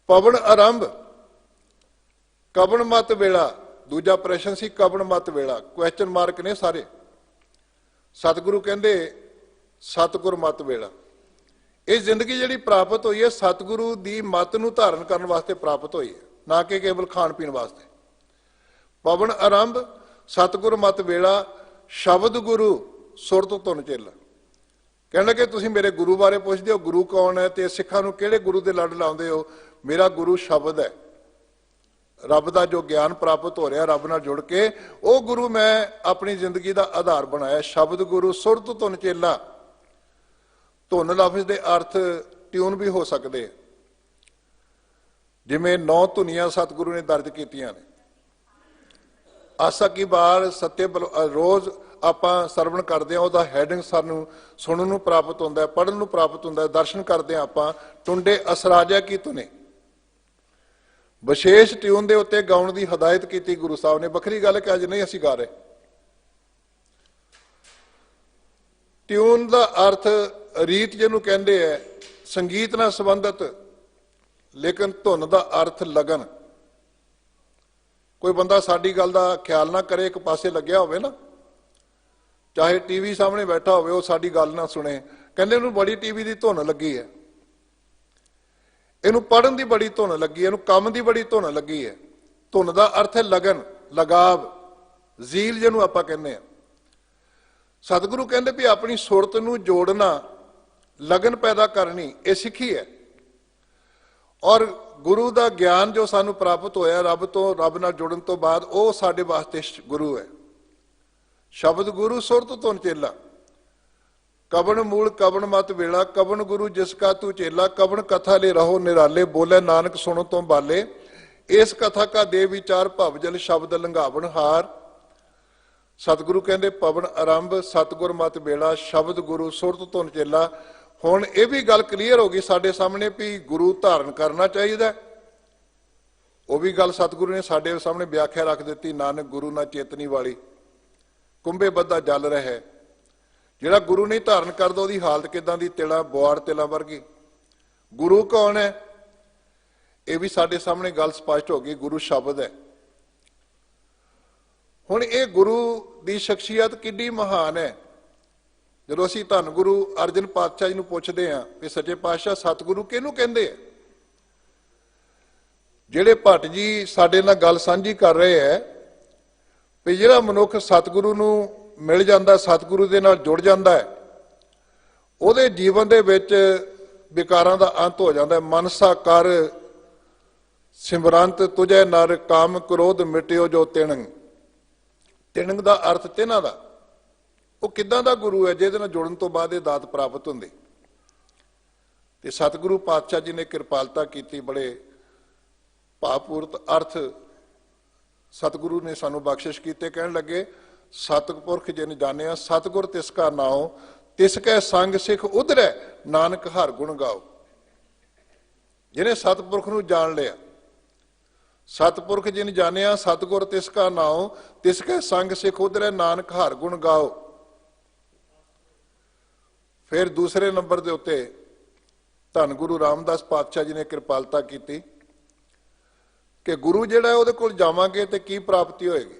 Speaker 1: ਪਵਨ ਆਰੰਭ, ਕਬਣ ਮਤ ਵੇਲਾ, ਦੂਜਾ ਪ੍ਰਸ਼ਨ ਸੀ ਕਬਣ ਮਤ ਵੇਲਾ, ਕੁਐਸਚਨ ਮਾਰਕ ਨੇ ਸਾਰੇ। ਸਤਿਗੁਰੂ ਕਹਿੰਦੇ ਸਤਿਗੁਰ ਮਤ ਵੇਲਾ। ਇਹ ਜ਼ਿੰਦਗੀ ਜਿਹੜੀ ਪ੍ਰਾਪਤ ਹੋਈ ਹੈ ਸਤਿਗੁਰੂ ਦੀ ਮਤ ਨੂੰ ਧਾਰਨ ਕਰਨ ਵਾਸਤੇ ਪ੍ਰਾਪਤ ਹੋਈ ਹੈ, ਨਾ ਕਿ ਕੇਵਲ ਖਾਣ ਪੀਣ ਵਾਸਤੇ। ਪਵਨ ਆਰੰਭ, ਸਤਿਗੁਰ ਮਤ ਵੇਲਾ, ਸ਼ਬਦ ਗੁਰੂ ਸੁਰਤ ਧੁਨ ਚੇਲਾ। ਕਹਿਣ ਲੱਗੇ ਤੁਸੀਂ ਮੇਰੇ ਗੁਰੂ ਬਾਰੇ ਪੁੱਛਦੇ ਹੋ, ਗੁਰੂ ਕੌਣ ਹੈ ਤੇ ਸਿੱਖਾਂ ਨੂੰ ਕਿਹੜੇ ਗੁਰੂ ਦੇ ਲੜ ਲਾਉਂਦੇ ਹੋ? ਮੇਰਾ ਗੁਰੂ ਸ਼ਬਦ ਹੈ, ਰੱਬ ਦਾ ਜੋ ਗਿਆਨ ਪ੍ਰਾਪਤ ਹੋ ਰਿਹਾ ਰੱਬ ਨਾਲ ਜੁੜ ਕੇ, ਉਹ ਗੁਰੂ ਮੈਂ ਆਪਣੀ ਜ਼ਿੰਦਗੀ ਦਾ ਆਧਾਰ ਬਣਾਇਆ। ਸ਼ਬਦ ਗੁਰੂ ਸੁਰਤ ਧੁਨ ਚੇਲਾ। ਧੁਨ ਲਫ਼ਜ਼ ਦੇ ਅਰਥ ਟਿਊਨ ਵੀ ਹੋ ਸਕਦੇ, ਜਿਵੇਂ 9 ਧੁਨੀਆਂ ਸਤਿਗੁਰੂ ਨੇ ਦਰਜ ਕੀਤੀਆਂ ਨੇ। ਆਸਾ ਕੀ ਬਾਰ ਸੱਤੇ ਰੋਜ਼ ਆਪਾਂ ਸਰਵਣ ਕਰਦੇ ਹਾਂ, ਉਹਦਾ ਹੈਡਿੰਗ ਸਾਨੂੰ ਸੁਣਨ ਨੂੰ ਪ੍ਰਾਪਤ ਹੁੰਦਾ, ਪੜ੍ਹਨ ਨੂੰ ਪ੍ਰਾਪਤ ਹੁੰਦਾ। ਦਰਸ਼ਨ ਕਰਦੇ ਹਾਂ ਆਪਾਂ, ਟੁੰਡੇ ਅਸਰਾਜਾ ਕੀ ਧੁਨੇ, ਵਿਸ਼ੇਸ਼ ਟਿਊਨ ਦੇ ਉੱਤੇ ਗਾਉਣ ਦੀ ਹਦਾਇਤ ਕੀਤੀ ਗੁਰੂ ਸਾਹਿਬ ਨੇ। ਵੱਖਰੀ ਗੱਲ ਕਿ ਅੱਜ ਨਹੀਂ ਅਸੀਂ ਗਾ ਰਹੇ। ਟਿਊਨ ਦਾ ਅਰਥ ਰੀਤ ਜਿਹਨੂੰ ਕਹਿੰਦੇ ਹੈ, ਸੰਗੀਤ ਨਾਲ ਸੰਬੰਧਿਤ, ਲੇਕਿਨ ਧੁਨ ਦਾ ਅਰਥ ਲਗਨ। ਕੋਈ ਬੰਦਾ ਸਾਡੀ ਗੱਲ ਦਾ ਖਿਆਲ ਨਾ ਕਰੇ, ਇੱਕ ਪਾਸੇ ਲੱਗਿਆ ਹੋਵੇ ਨਾ, ਚਾਹੇ ਟੀਵੀ ਸਾਹਮਣੇ ਬੈਠਾ ਹੋਵੇ, ਉਹ ਸਾਡੀ ਗੱਲ ਨਾ ਸੁਣੇ, ਕਹਿੰਦੇ ਉਹਨੂੰ ਬੜੀ ਟੀਵੀ ਦੀ ਧੁਨ ਲੱਗੀ ਹੈ, ਇਹਨੂੰ ਪੜ੍ਹਨ ਦੀ ਬੜੀ ਧੁਨ ਲੱਗੀ ਹੈ, ਇਹਨੂੰ ਕੰਮ ਦੀ ਬੜੀ ਧੁਨ ਲੱਗੀ ਹੈ। ਧੁਨ ਦਾ ਅਰਥ ਹੈ ਲਗਨ, ਲਗਾਵ, ਜ਼ੀਲ ਜਿਹਨੂੰ ਆਪਾਂ ਕਹਿੰਦੇ ਹਾਂ। ਸਤਿਗੁਰੂ ਕਹਿੰਦੇ ਵੀ ਆਪਣੀ ਸੁਰਤ ਨੂੰ ਜੋੜਨਾ, ਲਗਨ ਪੈਦਾ ਕਰਨੀ, ਇਹ ਸਿੱਖੀ ਹੈ। ਔਰ ਗੁਰੂ ਦਾ ਗਿਆਨ ਜੋ ਸਾਨੂੰ ਪ੍ਰਾਪਤ ਹੋਇਆ ਰੱਬ ਤੋਂ, ਰੱਬ ਨਾਲ ਜੁੜਨ ਤੋਂ ਬਾਅਦ, ਉਹ ਸਾਡੇ ਵਾਸਤੇ ਗੁਰੂ ਹੈ। ਸ਼ਬਦ ਗੁਰੂ ਸੁਰਤ ਧੁਨ ਚੇਲਾ। ਕਬਣ ਮੂਲ ਕਬਣ ਮਤ ਵੇਲਾ, ਕਬਣ ਗੁਰੂ ਜਿਸ ਕਾ ਤੂੰ ਚੇਲਾ, ਕਬਣ ਕਥਾ ਲੈ ਰਹੋ ਨਿਰਾਲੇ, ਬੋਲੇ ਨਾਨਕ ਸੁਣੋ ਤੋਂ ਬਾਲੇ, ਇਸ ਕਥਾ ਕਾ ਦੇ ਵਿਚਾਰ ਭਵਜਲ ਸ਼ਬਦ ਲੰਘਾਵਣ ਹਾਰ। ਸਤਿਗੁਰੂ ਕਹਿੰਦੇ ਪਵਨ ਆਰੰਭ, ਸਤਿਗੁਰ ਮਤ ਵੇਲਾ, ਸ਼ਬਦ ਗੁਰੂ ਸੁਰਤ ਧੁਨ ਚੇਲਾ। ਹੁਣ ਇਹ ਵੀ ਗੱਲ ਕਲੀਅਰ ਹੋ ਗਈ ਸਾਡੇ ਸਾਹਮਣੇ ਵੀ ਗੁਰੂ ਧਾਰਨ ਕਰਨਾ ਚਾਹੀਦਾ, ਉਹ ਵੀ ਗੱਲ ਸਤਿਗੁਰੂ ਨੇ ਸਾਡੇ ਸਾਹਮਣੇ ਵਿਆਖਿਆ ਰੱਖ ਦਿੱਤੀ, ਨਾਨਕ ਗੁਰੂ ਨਾ ਚੇਤਨੀ ਵਾਲੀ, ਕੁੰਭੇ ਬੱਧਾ ਜਲ ਰਹਿ। ਜਿਹੜਾ ਗੁਰੂ ਨਹੀਂ ਧਾਰਨ ਕਰਦਾ ਉਹਦੀ ਹਾਲਤ ਕਿਦਾਂ ਦੀ, ਤਿਲਾਂ ਬੁਆੜ ਤਿਲਾਂ ਵਰਗੀ। ਗੁਰੂ ਕੌਣ ਹੈ? ਇਹ ਵੀ ਸਾਡੇ ਸਾਹਮਣੇ ਗੱਲ ਸਪਸ਼ਟ ਹੋ ਗਈ, ਗੁਰੂ ਸ਼ਬਦ ਹੈ। ਹੁਣ ਇਹ ਗੁਰੂ ਦੀ ਸ਼ਖਸੀਅਤ ਕਿੱਡੀ ਮਹਾਨ ਹੈ। ਜਦੋਂ ਅਸੀਂ ਧੰਨ ਗੁਰੂ ਅਰਜਨ ਪਾਤਸ਼ਾਹ ਜੀ ਨੂੰ ਪੁੱਛਦੇ ਹਾਂ ਕਿ ਸੱਚੇ ਪਾਤਸ਼ਾਹ ਸਤਿਗੁਰੂ ਕਿਹਨੂੰ ਕਹਿੰਦੇ ਆ, ਜਿਹੜੇ ਭੱਟ ਜੀ ਸਾਡੇ ਨਾਲ ਗੱਲ ਸਾਂਝੀ ਕਰ ਰਹੇ ਹੈ ਵੀ ਜਿਹੜਾ ਮਨੁੱਖ ਸਤਿਗੁਰੂ ਨੂੰ ਮਿਲ ਜਾਂਦਾ, ਸਤਿਗੁਰੂ ਦੇ ਨਾਲ ਜੁੜ ਜਾਂਦਾ ਹੈ, ਉਹਦੇ ਜੀਵਨ ਦੇ ਵਿੱਚ ਵਿਕਾਰਾਂ ਦਾ ਅੰਤ ਹੋ ਜਾਂਦਾ ਹੈ। ਮਨਸਾ ਕਰ ਸਿਮਰੰਤ ਤੁਝੈ ਨਰ, ਕਾਮ ਕ੍ਰੋਧ ਮਿਟਿਓ ਜੋ ਤਿਣੰਗ। ਤਿਣੰਗ ਦਾ ਅਰਥ ਤਿੰਨਾਂ ਦਾ। ਉਹ ਕਿੱਦਾਂ ਦਾ ਗੁਰੂ ਹੈ ਜਿਹਦੇ ਨਾਲ ਜੁੜਨ ਤੋਂ ਬਾਅਦ ਇਹ ਦਾਤ ਪ੍ਰਾਪਤ ਹੁੰਦੀ। ਤੇ ਸਤਿਗੁਰੂ ਪਾਤਸ਼ਾਹ ਜੀ ਨੇ ਕਿਰਪਾਲਤਾ ਕੀਤੀ, ਬੜੇ ਭਾਵਪੂਰਤ ਅਰਥ ਸਤਿਗੁਰੂ ਨੇ ਸਾਨੂੰ ਬਖਸ਼ਿਸ਼ ਕੀਤੇ। ਕਹਿਣ ਲੱਗੇ, ਸਤਿਪੁਰਖ ਜਿਨ ਜਾਣਿਆ ਸਤਿਗੁਰ ਤਿਸ ਕਾ ਨਾਉ, ਤਿਸ ਕੈ ਸੰਗ ਸਿੱਖ ਉਧਰੈ, ਨਾਨਕ ਹਰ ਗੁਣ ਗਾਓ। ਜਿਹਨੇ ਸਤਿਪੁਰਖ ਨੂੰ ਜਾਣ ਲਿਆ, ਸਤਿਪੁਰਖ ਜਿਨ ਜਾਣਿਆ ਸਤਿਗੁਰ ਤਿਸ ਕਾ ਨਾਉ, ਤਿਸ ਕੈ ਸੰਗ ਸਿੱਖ ਉਧਰੈ, ਨਾਨਕ ਹਰ ਗੁਣ ਗਾਓ। ਫਿਰ ਦੂਸਰੇ ਨੰਬਰ ਦੇ ਉੱਤੇ ਧੰਨ ਗੁਰੂ ਰਾਮਦਾਸ ਪਾਤਸ਼ਾਹ ਜੀ ਨੇ ਕਿਰਪਾਲਤਾ ਕੀਤੀ ਕਿ ਗੁਰੂ ਜਿਹੜਾ ਉਹਦੇ ਕੋਲ ਜਾਵਾਂਗੇ ਤੇ ਕੀ ਪ੍ਰਾਪਤੀ ਹੋਏਗੀ।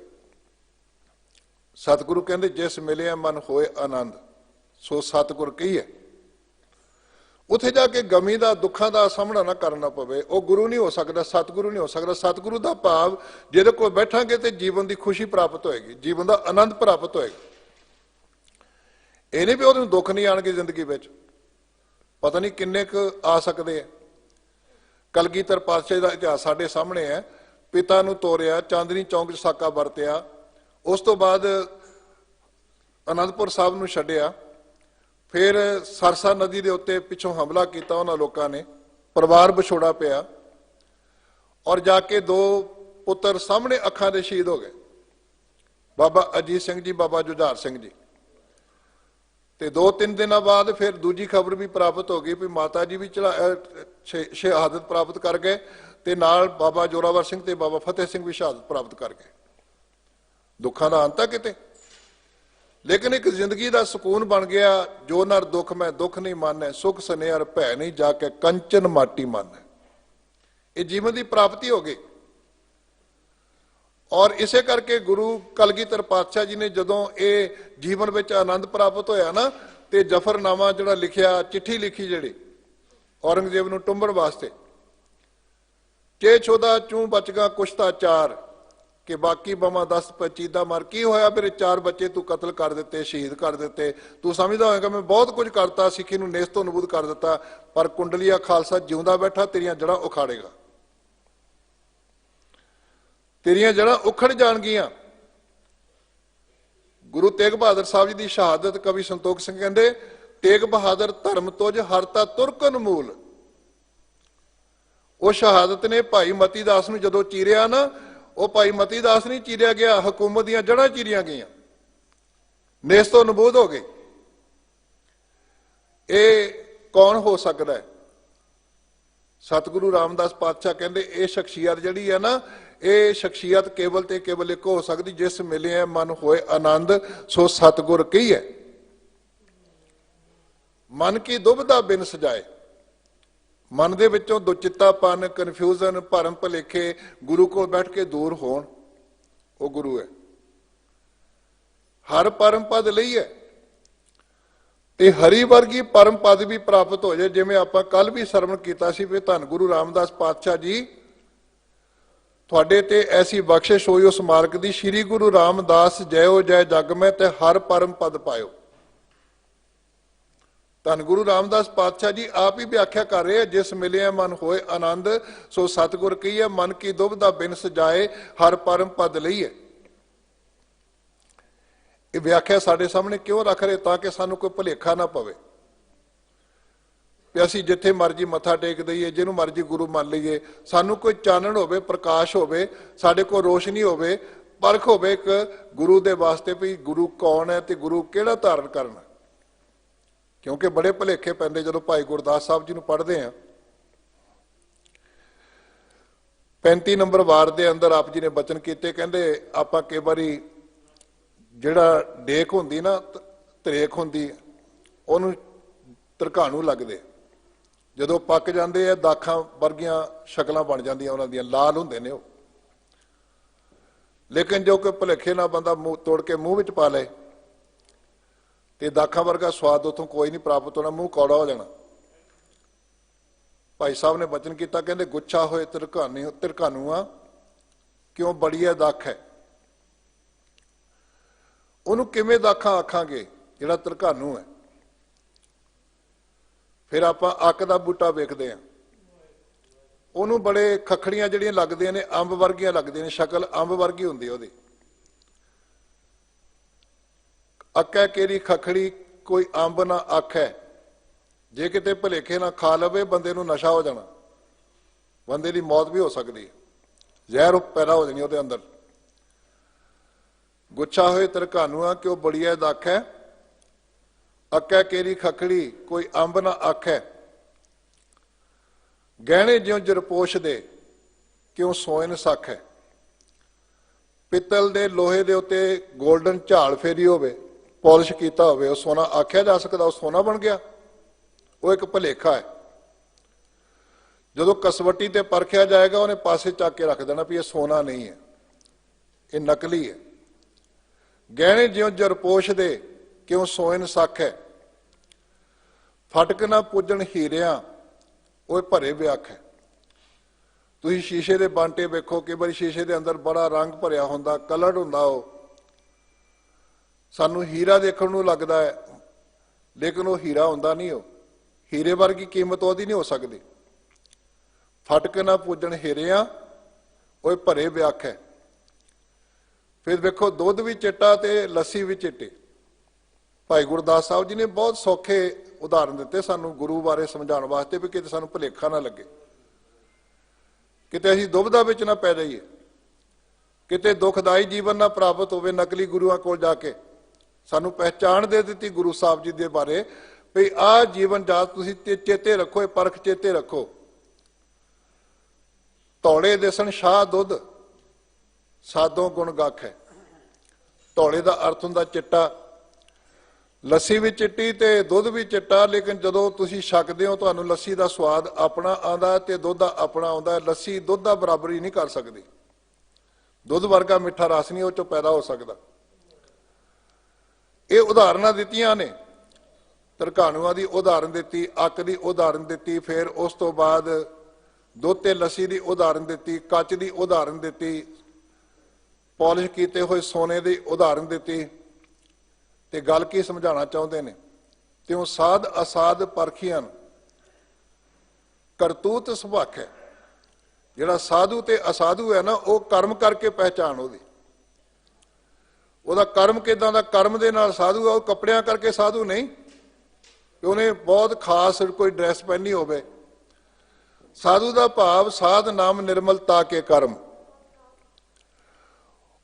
Speaker 1: ਸਤਿਗੁਰੂ ਕਹਿੰਦੇ, ਜਿਸ ਮਿਲਿਆ ਮਨ ਹੋਏ ਆਨੰਦ, ਸੋ ਸਤਿਗੁਰ ਕਹੀਏ। ਉੱਥੇ ਜਾ ਕੇ ਗਮੀ ਦਾ, ਦੁੱਖਾਂ ਦਾ ਸਾਹਮਣਾ ਨਾ ਕਰਨਾ ਪਵੇ। ਉਹ ਗੁਰੂ ਨਹੀਂ ਹੋ ਸਕਦਾ, ਸਤਿਗੁਰੂ ਨਹੀਂ ਹੋ ਸਕਦਾ। ਸਤਿਗੁਰੂ ਦਾ ਭਾਵ ਜਿਹਦੇ ਕੋਲ ਬੈਠਾਂਗੇ ਤੇ ਜੀਵਨ ਦੀ ਖੁਸ਼ੀ ਪ੍ਰਾਪਤ ਹੋਏਗੀ, ਜੀਵਨ ਦਾ ਆਨੰਦ ਪ੍ਰਾਪਤ ਹੋਏਗਾ। ਇਹ ਨਹੀਂ ਵੀ ਉਹਨੂੰ ਦੁੱਖ ਨਹੀਂ ਆਣਗੇ ਜ਼ਿੰਦਗੀ ਵਿੱਚ, ਪਤਾ ਨਹੀਂ ਕਿੰਨੇ ਕੁ ਆ ਸਕਦੇ ਆ। ਕਲਗੀਧਰ ਪਾਤਸ਼ਾਹ ਦਾ ਇਤਿਹਾਸ ਸਾਡੇ ਸਾਹਮਣੇ ਹੈ। ਪਿਤਾ ਨੂੰ ਤੋਰਿਆ, ਚਾਂਦਨੀ ਚੌਂਕ 'ਚ ਸਾਕਾ ਵਰਤਿਆ, ਉਸ ਤੋਂ ਬਾਅਦ ਅਨੰਦਪੁਰ ਸਾਹਿਬ ਨੂੰ ਛੱਡਿਆ, ਫਿਰ ਸਰਸਾ ਨਦੀ ਦੇ ਉੱਤੇ ਪਿੱਛੋਂ ਹਮਲਾ ਕੀਤਾ ਉਹਨਾਂ ਲੋਕਾਂ ਨੇ, ਪਰਿਵਾਰ ਵਿਛੋੜਾ ਪਿਆ, ਔਰ ਜਾ ਕੇ ਦੋ ਪੁੱਤਰ ਸਾਹਮਣੇ ਅੱਖਾਂ ਦੇ ਸ਼ਹੀਦ ਹੋ ਗਏ, ਬਾਬਾ ਅਜੀਤ ਸਿੰਘ ਜੀ, ਬਾਬਾ ਜੁਝਾਰ ਸਿੰਘ ਜੀ। ਤੇ 2-3 ਦਿਨਾਂ ਬਾਅਦ ਫਿਰ ਦੂਜੀ ਖਬਰ ਵੀ ਪ੍ਰਾਪਤ ਹੋ ਗਈ ਵੀ ਮਾਤਾ ਜੀ ਵੀ ਸ਼ਹਾਦਤ ਪ੍ਰਾਪਤ ਕਰ ਗਏ, ਤੇ ਨਾਲ ਬਾਬਾ ਜੋਰਾਵਰ ਸਿੰਘ ਤੇ ਬਾਬਾ ਫਤਿਹ ਸਿੰਘ ਵੀ ਸ਼ਹਾਦਤ ਪ੍ਰਾਪਤ ਕਰ ਗਏ। ਦੁੱਖਾਂ ਦਾ ਅੰਤ ਹੈ ਕਿਤੇ, ਲੇਕਿਨ ਇੱਕ ਜ਼ਿੰਦਗੀ ਦਾ ਸਕੂਨ ਬਣ ਗਿਆ। ਜੋ ਨਰ ਦੁੱਖ ਮੈਂ ਦੁੱਖ ਨਹੀਂ ਮਾਨੈ, ਸੁਖ ਸਨੇਹਰ ਭੈ ਨਹੀਂ ਜਾ ਕੇ ਕੰਚਨ ਮਾਟੀ ਮਾਨੈ। ਇਹ ਜੀਵਨ ਦੀ ਪ੍ਰਾਪਤੀ ਹੋ ਗਈ। ਔਰ ਇਸੇ ਕਰਕੇ ਗੁਰੂ ਕਲਗੀਧਰ ਪਾਤਸ਼ਾਹ ਜੀ ਨੇ ਜਦੋਂ ਇਹ ਜੀਵਨ ਵਿੱਚ ਆਨੰਦ ਪ੍ਰਾਪਤ ਹੋਇਆ ਨਾ, ਤੇ ਜਫਰਨਾਮਾ ਜਿਹੜਾ ਲਿਖਿਆ, ਚਿੱਠੀ ਲਿਖੀ ਜਿਹੜੀ ਔਰੰਗਜ਼ੇਬ ਨੂੰ ਟੁੰਬਣ ਵਾਸਤੇ, ਚੇ ਛੋਦਾ ਚੂ ਬਚਗਾ ਕੁਸ਼ਤਾ ਚਾਰ, ਕਿ ਬਾਕੀ ਬਮਾ 10 ਪਚੀਦਾ ਮਰ। ਕੀ ਹੋਇਆ, ਮੇਰੇ 4 ਬੱਚੇ ਤੂੰ ਕਤਲ ਕਰ ਦਿੱਤੇ, ਸ਼ਹੀਦ ਕਰ ਦਿੱਤੇ। ਤੂੰ ਸਮਝਦਾ ਹੋਏਗਾ ਮੈਂ ਬਹੁਤ ਕੁਝ ਕਰਤਾ, ਸਿੱਖੀ ਨੂੰ ਨੇਸ ਤੋਂ ਨਬੂਦ ਕਰ ਦਿੱਤਾ, ਪਰ ਕੁੰਡਲੀਆ ਖਾਲਸਾ ਜਿਉਂਦਾ ਬੈਠਾ ਤੇਰੀਆਂ ਜੜ੍ਹਾਂ ਉਖਾੜੇਗਾ, ਤੇਰੀਆਂ ਜੜ੍ਹਾਂ ਉਖੜ ਜਾਣਗੀਆਂ। ਗੁਰੂ ਤੇਗ ਬਹਾਦਰ ਸਾਹਿਬ ਜੀ ਦੀ ਸ਼ਹਾਦਤ, ਕਵੀ ਸੰਤੋਖ ਸਿੰਘ ਕਹਿੰਦੇ, ਤੇਗ ਬਹਾਦਰ ਧਰਮ ਤੁਝ ਹਰਤਾ ਤੁਰਕਨ ਮੂਲ। ਉਹ ਸ਼ਹਾਦਤ ਨੇ ਭਾਈ ਮਤੀ ਦਾਸ ਨੂੰ ਜਦੋਂ ਚੀਰਿਆ ਨਾ, ਉਹ ਭਾਈ ਮਤੀ ਦਾਸ ਨਹੀਂ ਚੀਰਿਆ ਗਿਆ, ਹਕੂਮਤ ਦੀਆਂ ਜੜ੍ਹਾਂ ਚੀਰੀਆਂ ਗਈਆਂ, ਨੇਸ ਤੋਂ ਨਬੂਦ ਹੋ ਗਏ। ਇਹ ਕੌਣ ਹੋ ਸਕਦਾ ਹੈ? ਸਤਿਗੁਰੂ ਰਾਮਦਾਸ ਪਾਤਸ਼ਾਹ ਕਹਿੰਦੇ ਇਹ ਸ਼ਖਸੀਅਤ ਜਿਹੜੀ ਹੈ ਨਾ, ਇਹ ਸ਼ਖਸੀਅਤ ਕੇਵਲ ਤੇ ਕੇਵਲ ਇੱਕ ਹੋ ਸਕਦੀ, ਜਿਸ ਮਿਲਿਆ ਮਨ ਹੋਏ ਆਨੰਦ, ਸੋ ਸਤਿਗੁਰ ਕਹੀਏ। ਮਨ ਕੀ ਦੁਬਿਧਾ ਬਿਨ ਸਜਾਏ। ਮਨ ਦੇ ਵਿੱਚੋਂ ਦੁਚਿੱਤਾਪਨ, ਕਨਫਿਊਜ਼ਨ, ਭਰਮ ਭੁਲੇਖੇ ਗੁਰੂ ਕੋਲ ਬੈਠ ਕੇ ਦੂਰ ਹੋਣ, ਉਹ ਗੁਰੂ ਹੈ। ਹਰ ਪਰਮ ਪਦ ਲਈ ਹੈ ਤੇ ਹਰੀ ਵਰਗੀ ਪਰਮ ਪਦ ਵੀ ਪ੍ਰਾਪਤ ਹੋ ਜਾਏ। ਜਿਵੇਂ ਆਪਾਂ ਕੱਲ ਵੀ ਸਰਵਣ ਕੀਤਾ ਸੀ ਵੀ ਧੰਨ ਗੁਰੂ ਰਾਮਦਾਸ ਪਾਤਸ਼ਾਹ ਜੀ, ਤੁਹਾਡੇ ਤੇ ਐਸੀ ਬਖਸ਼ਿਸ਼ ਹੋਈ ਉਸ ਮਾਲਕ ਦੀ, ਸ੍ਰੀ ਗੁਰੂ ਰਾਮਦਾਸ ਜੈਓ ਜੈ ਜਗ ਮੈਂ, ਤੇ ਹਰ ਪਰਮ ਪਦ ਪਾਇਓ। ਧੰਨ ਗੁਰੂ ਰਾਮਦਾਸ ਪਾਤਸ਼ਾਹ ਜੀ ਆਪ ਹੀ ਵਿਆਖਿਆ ਕਰ ਰਹੇ, ਜਿਸ ਮਿਲਿਆ ਮਨ ਹੋਏ ਆਨੰਦ, ਸੋ ਸਤਿਗੁਰ ਕਹੀਏ। ਮਨ ਕੀ ਦੁਬਿਧਾ ਬਿਨ ਸਜਾਏ, ਹਰ ਪਰਮ ਪਦ ਲਈਏ। ਇਹ ਵਿਆਖਿਆ ਸਾਡੇ ਸਾਹਮਣੇ ਕਿਉਂ ਰੱਖ ਰਹੇ? ਤਾਂ ਕਿ ਸਾਨੂੰ ਕੋਈ ਭੁਲੇਖਾ ਨਾ ਪਵੇ ਵੀ ਅਸੀਂ ਜਿੱਥੇ ਮਰਜੀ ਮੱਥਾ ਟੇਕ ਦਈਏ, ਜਿਹਨੂੰ ਮਰਜੀ ਗੁਰੂ ਮੰਨ ਲਈਏ। ਸਾਨੂੰ ਕੋਈ ਚਾਨਣ ਹੋਵੇ, ਪ੍ਰਕਾਸ਼ ਹੋਵੇ, ਸਾਡੇ ਕੋਲ ਰੋਸ਼ਨੀ ਹੋਵੇ, ਪਰਖ ਹੋਵੇ ਇੱਕ ਗੁਰੂ ਦੇ ਵਾਸਤੇ ਵੀ ਗੁਰੂ ਕੌਣ ਹੈ ਤੇ ਗੁਰੂ ਕਿਹੜਾ ਧਾਰਨ ਕਰਨਾ। ਕਿਉਂਕਿ ਬੜੇ ਭੁਲੇਖੇ ਪੈਂਦੇ ਜਦੋਂ ਭਾਈ ਗੁਰਦਾਸ ਸਾਹਿਬ ਜੀ ਨੂੰ ਪੜ੍ਹਦੇ ਆ। 35 ਨੰਬਰ ਵਾਰ ਦੇ ਅੰਦਰ ਆਪ ਜੀ ਨੇ ਬਚਨ ਕੀਤੇ, ਕਹਿੰਦੇ ਆਪਾਂ ਕਈ ਵਾਰੀ ਜਿਹੜਾ ਡੇਕ ਹੁੰਦੀ ਨਾ, ਤਰੇਕ ਹੁੰਦੀ, ਉਹਨੂੰ ਧਰਕਾਣੂ ਲੱਗਦੇ, ਜਦੋਂ ਪੱਕ ਜਾਂਦੇ ਆ ਦਾਖਾਂ ਵਰਗੀਆਂ ਸ਼ਕਲਾਂ ਬਣ ਜਾਂਦੀਆਂ ਉਹਨਾਂ ਦੀਆਂ, ਲਾਲ ਹੁੰਦੇ ਨੇ ਉਹ। ਲੇਕਿਨ ਜੋ ਕਿ ਭੁਲੇਖੇ ਨਾਲ ਬੰਦਾ ਮੂੰਹ ਤੋੜ ਕੇ ਮੂੰਹ ਵਿੱਚ ਪਾ ਲਏ ਤੇ ਦਾਖਾਂ ਵਰਗਾ ਸਵਾਦ ਉਥੋਂ ਕੋਈ ਨਹੀਂ ਪ੍ਰਾਪਤ ਹੋਣਾ, ਮੂੰਹ ਕੌੜਾ ਹੋ ਜਾਣਾ। ਭਾਈ ਸਾਹਿਬ ਨੇ ਬਚਨ ਕੀਤਾ, ਕਹਿੰਦੇ ਗੁੱਛਾ ਹੋਏ ਧਰਕਾਨੂਆ ਕਿਉਂ ਬੜੀਆ ਦਾਖ ਹੈ। ਉਹਨੂੰ ਕਿਵੇਂ ਦਾਖਾਂ ਆਖਾਂਗੇ ਜਿਹੜਾ ਧਰਕਾਣੂ ਹੈ। ਫਿਰ ਆਪਾਂ ਅੱਕ ਦਾ ਬੂਟਾ ਵੇਖਦੇ ਹਾਂ, ਉਹਨੂੰ ਬੜੇ ਖੱਖੜੀਆਂ ਜਿਹੜੀਆਂ ਲੱਗਦੀਆਂ ਨੇ, ਅੰਬ ਵਰਗੀਆਂ ਲੱਗਦੀਆਂ ਨੇ, ਸ਼ਕਲ ਅੰਬ ਵਰਗੀ ਹੁੰਦੀ ਉਹਦੀ। ਅੱਕੈ ਕੇਰੀ ਖੱਖੜੀ ਕੋਈ ਅੰਬ ਨਾ ਆਖੈ, ਜੇ ਕਿਤੇ ਭੁਲੇਖੇ ਨਾ ਖਾ ਲਵੇ ਬੰਦੇ ਨੂੰ ਨਸ਼ਾ ਹੋ ਜਾਣਾ, ਬੰਦੇ ਦੀ ਮੌਤ ਵੀ ਹੋ ਸਕਦੀ ਹੈ, ਜ਼ਹਿਰ ਪੈਦਾ ਹੋ ਜਾਣੀ ਉਹਦੇ ਅੰਦਰ। ਗੁੱਛਾ ਹੋਏ ਧਰਕਾਨੂਆ ਕਿਉਂ ਬੜੀਆ ਦਾਖ ਹੈ, ਅੱਕੈ ਕੇਰੀ ਖੱਖੜੀ ਕੋਈ ਅੰਬ ਨਾ ਆਖੈ। ਗਹਿਣੇ ਜਿਉਂ ਜਰਪੋਸ਼ ਦੇ ਕਿਉਂ ਸੋਇਨ ਸੱਖ ਹੈ। ਪਿੱਤਲ ਦੇ ਲੋਹੇ ਦੇ ਉੱਤੇ 골ਡਨ ਝਾਲ ਫੇਰੀ ਹੋਵੇ, ਪਾਲਿਸ਼ ਕੀਤਾ ਹੋਵੇ, ਉਹ ਸੋਨਾ ਆਖਿਆ ਜਾ ਸਕਦਾ? ਉਹ ਸੋਨਾ ਬਣ ਗਿਆ? ਉਹ ਇੱਕ ਭੁਲੇਖਾ ਹੈ। ਜਦੋਂ ਕਸਵੱਟੀ ਤੇ ਪਰਖਿਆ ਜਾਏਗਾ ਉਹਨੇ ਪਾਸੇ ਚੱਕ ਕੇ ਰੱਖ ਦੇਣਾ ਵੀ ਇਹ ਸੋਨਾ ਨਹੀਂ ਹੈ, ਇਹ ਨਕਲੀ ਹੈ। ਗਹਿਣੇ ਜਿਉਂ ਜਰਪੋਸ਼ ਦੇ ਕਿਉਂ ਸੋਇਨ ਸੱਖ ਹੈ। ਫਟਕ ਨਾ ਪੁੱਜਣ ਹੀਰਿਆਂ ਉਹ ਭਰੇ ਵਿਆਖ ਹੈ। ਤੁਸੀਂ ਸ਼ੀਸ਼ੇ ਦੇ ਬਾਂਟੇ ਵੇਖੋ, ਕਈ ਵਾਰੀ ਸ਼ੀਸ਼ੇ ਦੇ ਅੰਦਰ ਬੜਾ ਰੰਗ ਭਰਿਆ ਹੁੰਦਾ, ਕਲਰਡ ਹੁੰਦਾ, ਉਹ ਸਾਨੂੰ ਹੀਰਾ ਦੇਖਣ ਨੂੰ ਲੱਗਦਾ ਹੈ, ਲੇਕਿਨ ਉਹ ਹੀਰਾ ਹੁੰਦਾ ਨਹੀਂ। ਉਹ ਹੀਰੇ ਵਰਗੀ ਕੀਮਤ ਉਹਦੀ ਨਹੀਂ ਹੋ ਸਕਦੀ। ਫਟਕ ਨਾ ਪੁੱਜਣ ਹੀਰਿਆਂ ਉਹ ਭਰੇ ਵਿਆਖ ਹੈ। ਫਿਰ ਵੇਖੋ ਦੁੱਧ ਵੀ ਚਿੱਟਾ ਤੇ ਲੱਸੀ ਵੀ ਚਿੱਟੀ। ਭਾਈ ਗੁਰਦਾਸ ਸਾਹਿਬ ਜੀ ਨੇ ਬਹੁਤ ਸੌਖੇ ਉਦਾਹਰਨ ਦਿੱਤੇ ਸਾਨੂੰ ਗੁਰੂ ਬਾਰੇ ਸਮਝਾਉਣ ਵਾਸਤੇ, ਵੀ ਕਿਤੇ ਸਾਨੂੰ ਭੁਲੇਖਾ ਨਾ ਲੱਗੇ, ਕਿਤੇ ਅਸੀਂ ਦੁਬਿਧਾ ਵਿੱਚ ਨਾ ਪੈ ਜਾਈਏ, ਕਿਤੇ ਦੁਖਦਾਈ ਜੀਵਨ ਨਾ ਪ੍ਰਾਪਤ ਹੋਵੇ ਨਕਲੀ ਗੁਰੂਆਂ ਕੋਲ ਜਾ ਕੇ। ਸਾਨੂੰ ਪਹਿਚਾਣ ਦੇ ਦਿੱਤੀ ਗੁਰੂ ਸਾਹਿਬ ਜੀ ਦੇ ਬਾਰੇ ਵੀ ਆਹ ਜੀਵਨ ਜਾਤ ਤੁਸੀਂ ਚੇਤੇ ਰੱਖੋ, ਇਹ ਪਰਖ ਚੇਤੇ ਰੱਖੋ। ਧੌਲੇ ਦਿਸਣ ਸ਼ਾਹ ਦੁੱਧ ਸਾਦੋਂ ਗੁਣ ਗਾਖ ਹੈ। ਧੌਲੇ ਦਾ ਅਰਥ ਹੁੰਦਾ ਚਿੱਟਾ, ਲੱਸੀ ਵੀ ਚਿੱਟੀ ਤੇ ਦੁੱਧ ਵੀ ਚਿੱਟਾ, ਲੇਕਿਨ ਜਦੋਂ ਤੁਸੀਂ ਛਕਦੇ ਹੋ ਤੁਹਾਨੂੰ ਲੱਸੀ ਦਾ ਸਵਾਦ ਆਪਣਾ ਆਉਂਦਾ ਤੇ ਦੁੱਧ ਦਾ ਆਪਣਾ ਆਉਂਦਾ। ਲੱਸੀ ਦੁੱਧ ਦਾ ਬਰਾਬਰੀ ਨਹੀਂ ਕਰ ਸਕਦੀ, ਦੁੱਧ ਵਰਗਾ ਮਿੱਠਾ ਰਸ ਨਹੀਂ ਉਹ ਚੋਂ ਪੈਦਾ ਹੋ ਸਕਦਾ। ਇਹ ਉਦਾਹਰਨਾਂ ਦਿੱਤੀਆਂ ਨੇ, ਧਰਕਾਣੂਆਂ ਦੀ ਉਦਾਹਰਨ ਦਿੱਤੀ, ਅੱਕ ਦੀ ਉਦਾਹਰਨ ਦਿੱਤੀ, ਫਿਰ ਉਸ ਤੋਂ ਬਾਅਦ ਦੁੱਧ ਤੇ ਲੱਸੀ ਦੀ ਉਦਾਹਰਨ ਦਿੱਤੀ, ਕੱਚ ਦੀ ਉਦਾਹਰਨ ਦਿੱਤੀ, ਪਾਲਿਸ਼ ਕੀਤੇ ਹੋਏ ਸੋਨੇ ਦੀ ਉਦਾਹਰਨ ਦਿੱਤੀ। ਤੇ ਗੱਲ ਕੀ ਸਮਝਾਉਣਾ ਚਾਹੁੰਦੇ ਨੇ? ਤਿਉ ਸਾਧ ਅਸਾਧ ਪਰਖੀਆਂ ਕਰਤੂਤ ਸੁਭਾਖ ਹੈ। ਜਿਹੜਾ ਸਾਧੂ ਤੇ ਅਸਾਧੂ ਹੈ ਨਾ, ਉਹ ਕਰਮ ਕਰਕੇ ਪਹਿਚਾਣ ਉਹਦਾ ਕਰਮ ਕਿਦਾਂ ਦਾ। ਕਰਮ ਦੇ ਨਾਲ ਸਾਧੂ ਹੈ, ਉਹ ਕੱਪੜਿਆਂ ਕਰਕੇ ਸਾਧੂ ਨਹੀਂ ਕਿ ਉਹਨੇ ਬਹੁਤ ਖਾਸ ਕੋਈ ਡਰੈਸ ਪਹਿਨੀ ਹੋਵੇ। ਸਾਧੂ ਦਾ ਭਾਵ ਸਾਧ ਨਾਮ ਨਿਰਮਲਤਾ ਕੇ ਕਰਮ।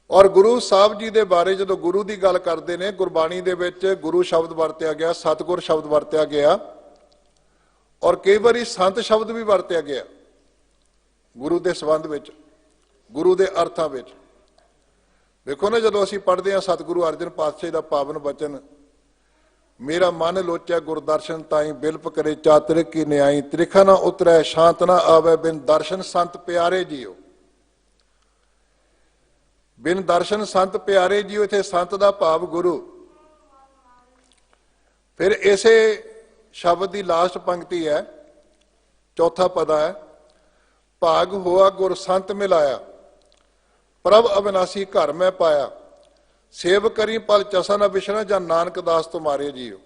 Speaker 1: ਔਰ ਗੁਰੂ ਸਾਹਿਬ ਜੀ ਦੇ ਬਾਰੇ ਜਦੋਂ ਗੁਰੂ ਦੀ ਗੱਲ ਕਰਦੇ ਨੇ, ਗੁਰਬਾਣੀ ਦੇ ਵਿੱਚ ਗੁਰੂ ਸ਼ਬਦ ਵਰਤਿਆ ਗਿਆ, ਸਤਿਗੁਰ ਸ਼ਬਦ ਵਰਤਿਆ ਗਿਆ, ਔਰ ਕਈ ਵਾਰੀ ਸੰਤ ਸ਼ਬਦ ਵੀ ਵਰਤਿਆ ਗਿਆ ਗੁਰੂ ਦੇ ਸੰਬੰਧ ਵਿੱਚ, ਗੁਰੂ ਦੇ ਅਰਥਾਂ ਵਿੱਚ। ਵੇਖੋ ਨਾ, ਜਦੋਂ ਅਸੀਂ ਪੜ੍ਹਦੇ ਹਾਂ ਸਤਿਗੁਰੂ ਅਰਜਨ ਪਾਤਸ਼ਾਹ ਦਾ ਪਾਵਨ ਬਚਨ, ਮੇਰਾ ਮਨ ਲੋਚਿਆ ਗੁਰਦਰਸ਼ਨ ਤਾਈ ਬਿਲਪ ਕਰੇ ਚਾਤਰਿਕ ਕੀ ਨਿਆਈ, ਤ੍ਰਿਖਾ ਨਾ ਉਤਰੈ ਸ਼ਾਂਤ ਨਾ ਆਵੇ ਬਿਨ ਦਰਸ਼ਨ ਸੰਤ ਪਿਆਰੇ ਜੀਓ। ਬਿਨ ਦਰਸ਼ਨ ਸੰਤ ਪਿਆਰੇ ਜੀਓ, ਇੱਥੇ ਸੰਤ ਦਾ ਭਾਵ ਗੁਰੂ। ਫਿਰ ਇਸੇ ਸ਼ਬਦ ਦੀ ਲਾਸਟ ਪੰਕਤੀ ਹੈ, ਚੌਥਾ ਪਦਾ ਹੈ, ਭਾਗ ਹੋਆ ਗੁਰ ਸੰਤ ਮਿਲਾਇਆ, ਪ੍ਰਭ ਅਵਿਨਾਸੀ ਘਰ ਮੈਂ ਪਾਇਆ, ਸੇਵ ਕਰੀ ਪਲ ਚਸਾ ਨਾ ਵਿਸ਼ਨਾ ਜਾਂ ਨਾਨਕ ਦਾਸ ਤੁਮਾਰੇ ਜੀਓ।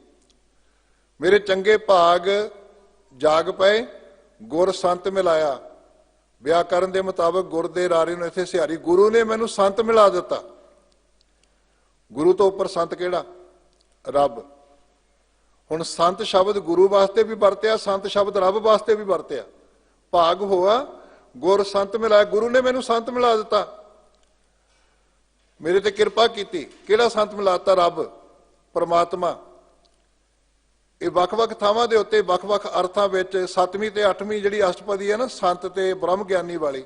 Speaker 1: ਮੇਰੇ ਚੰਗੇ ਭਾਗ ਜਾਗ ਪਏ, ਗੁਰ ਸੰਤ ਮਿਲਾਇਆ। ਵਿਆਕਰਨ ਦੇ ਮੁਤਾਬਕ ਗੁਰ ਦੇ ਰਾਰੇ ਨੂੰ ਇੱਥੇ ਸਿਹਾਰੀ, ਗੁਰੂ ਨੇ ਮੈਨੂੰ ਸੰਤ ਮਿਲਾ ਦਿੱਤਾ। ਗੁਰੂ ਤੋਂ ਉੱਪਰ ਸੰਤ ਕਿਹੜਾ? ਰੱਬ। ਹੁਣ ਸੰਤ ਸ਼ਬਦ ਗੁਰੂ ਵਾਸਤੇ ਵੀ ਵਰਤਿਆ, ਸੰਤ ਸ਼ਬਦ ਰੱਬ ਵਾਸਤੇ ਵੀ ਵਰਤਿਆ। ਭਾਗ ਹੋਆ ਗੁਰ ਸੰਤ ਮਿਲਾਇਆ, ਗੁਰੂ ਨੇ ਮੈਨੂੰ ਸੰਤ ਮਿਲਾ ਦਿੱਤਾ, ਮੇਰੇ ਤੇ ਕਿਰਪਾ ਕੀਤੀ। ਕਿਹੜਾ ਸੰਤ ਮਿਲਾਤਾ? ਰੱਬ, ਪਰਮਾਤਮਾ। ਇਹ ਵੱਖ-ਵੱਖ ਥਾਵਾਂ ਦੇ ਉੱਤੇ ਵੱਖ-ਵੱਖ ਅਰਥਾਂ ਵਿੱਚ 7ਵੀਂ ਤੇ 8ਵੀਂ ਜਿਹੜੀ ਅਸ਼ਟਪਦੀ ਹੈ ਨਾ, ਸੰਤ ਤੇ ਬ੍ਰਹਮ ਗਿਆਨੀ ਵਾਲੀ,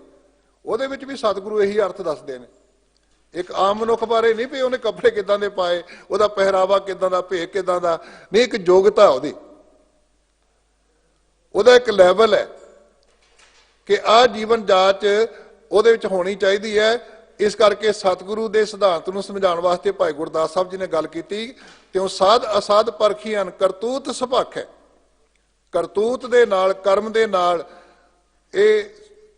Speaker 1: ਉਹਦੇ ਵਿੱਚ ਵੀ ਸਤਿਗੁਰੂ ਇਹੀ ਅਰਥ ਦੱਸਦੇ ਨੇ। ਇੱਕ ਆਮ ਮਨੁੱਖ ਬਾਰੇ ਨਹੀਂ ਵੀ ਉਹਨੇ ਕੱਪੜੇ ਕਿੱਦਾਂ ਦੇ ਪਾਏ, ਉਹਦਾ ਪਹਿਰਾਵਾ ਕਿੱਦਾਂ ਦਾ, ਭੇਖ ਕਿੱਦਾਂ ਦਾ, ਨਹੀਂ, ਇੱਕ ਯੋਗਤਾ ਉਹਦਾ ਇੱਕ ਲੈਵਲ ਹੈ ਕਿ ਆਹ ਜੀਵਨ ਜਾਚ ਉਹਦੇ ਵਿੱਚ ਹੋਣੀ ਚਾਹੀਦੀ ਹੈ। ਇਸ ਕਰਕੇ ਸਤਿਗੁਰੂ ਦੇ ਸਿਧਾਂਤ ਨੂੰ ਸਮਝਾਉਣ ਵਾਸਤੇ ਭਾਈ ਗੁਰਦਾਸ ਸਾਹਿਬ ਜੀ ਨੇ ਗੱਲ ਕੀਤੀ, ਤਿਉ ਸਾਧ ਅਸਾਧ ਪਰਖੀਆਂ ਕਰਤੂਤ ਸੁਭਾਖ ਹੈ। ਕਰਤੂਤ ਦੇ ਨਾਲ, ਕਰਮ ਦੇ ਨਾਲ ਇਹ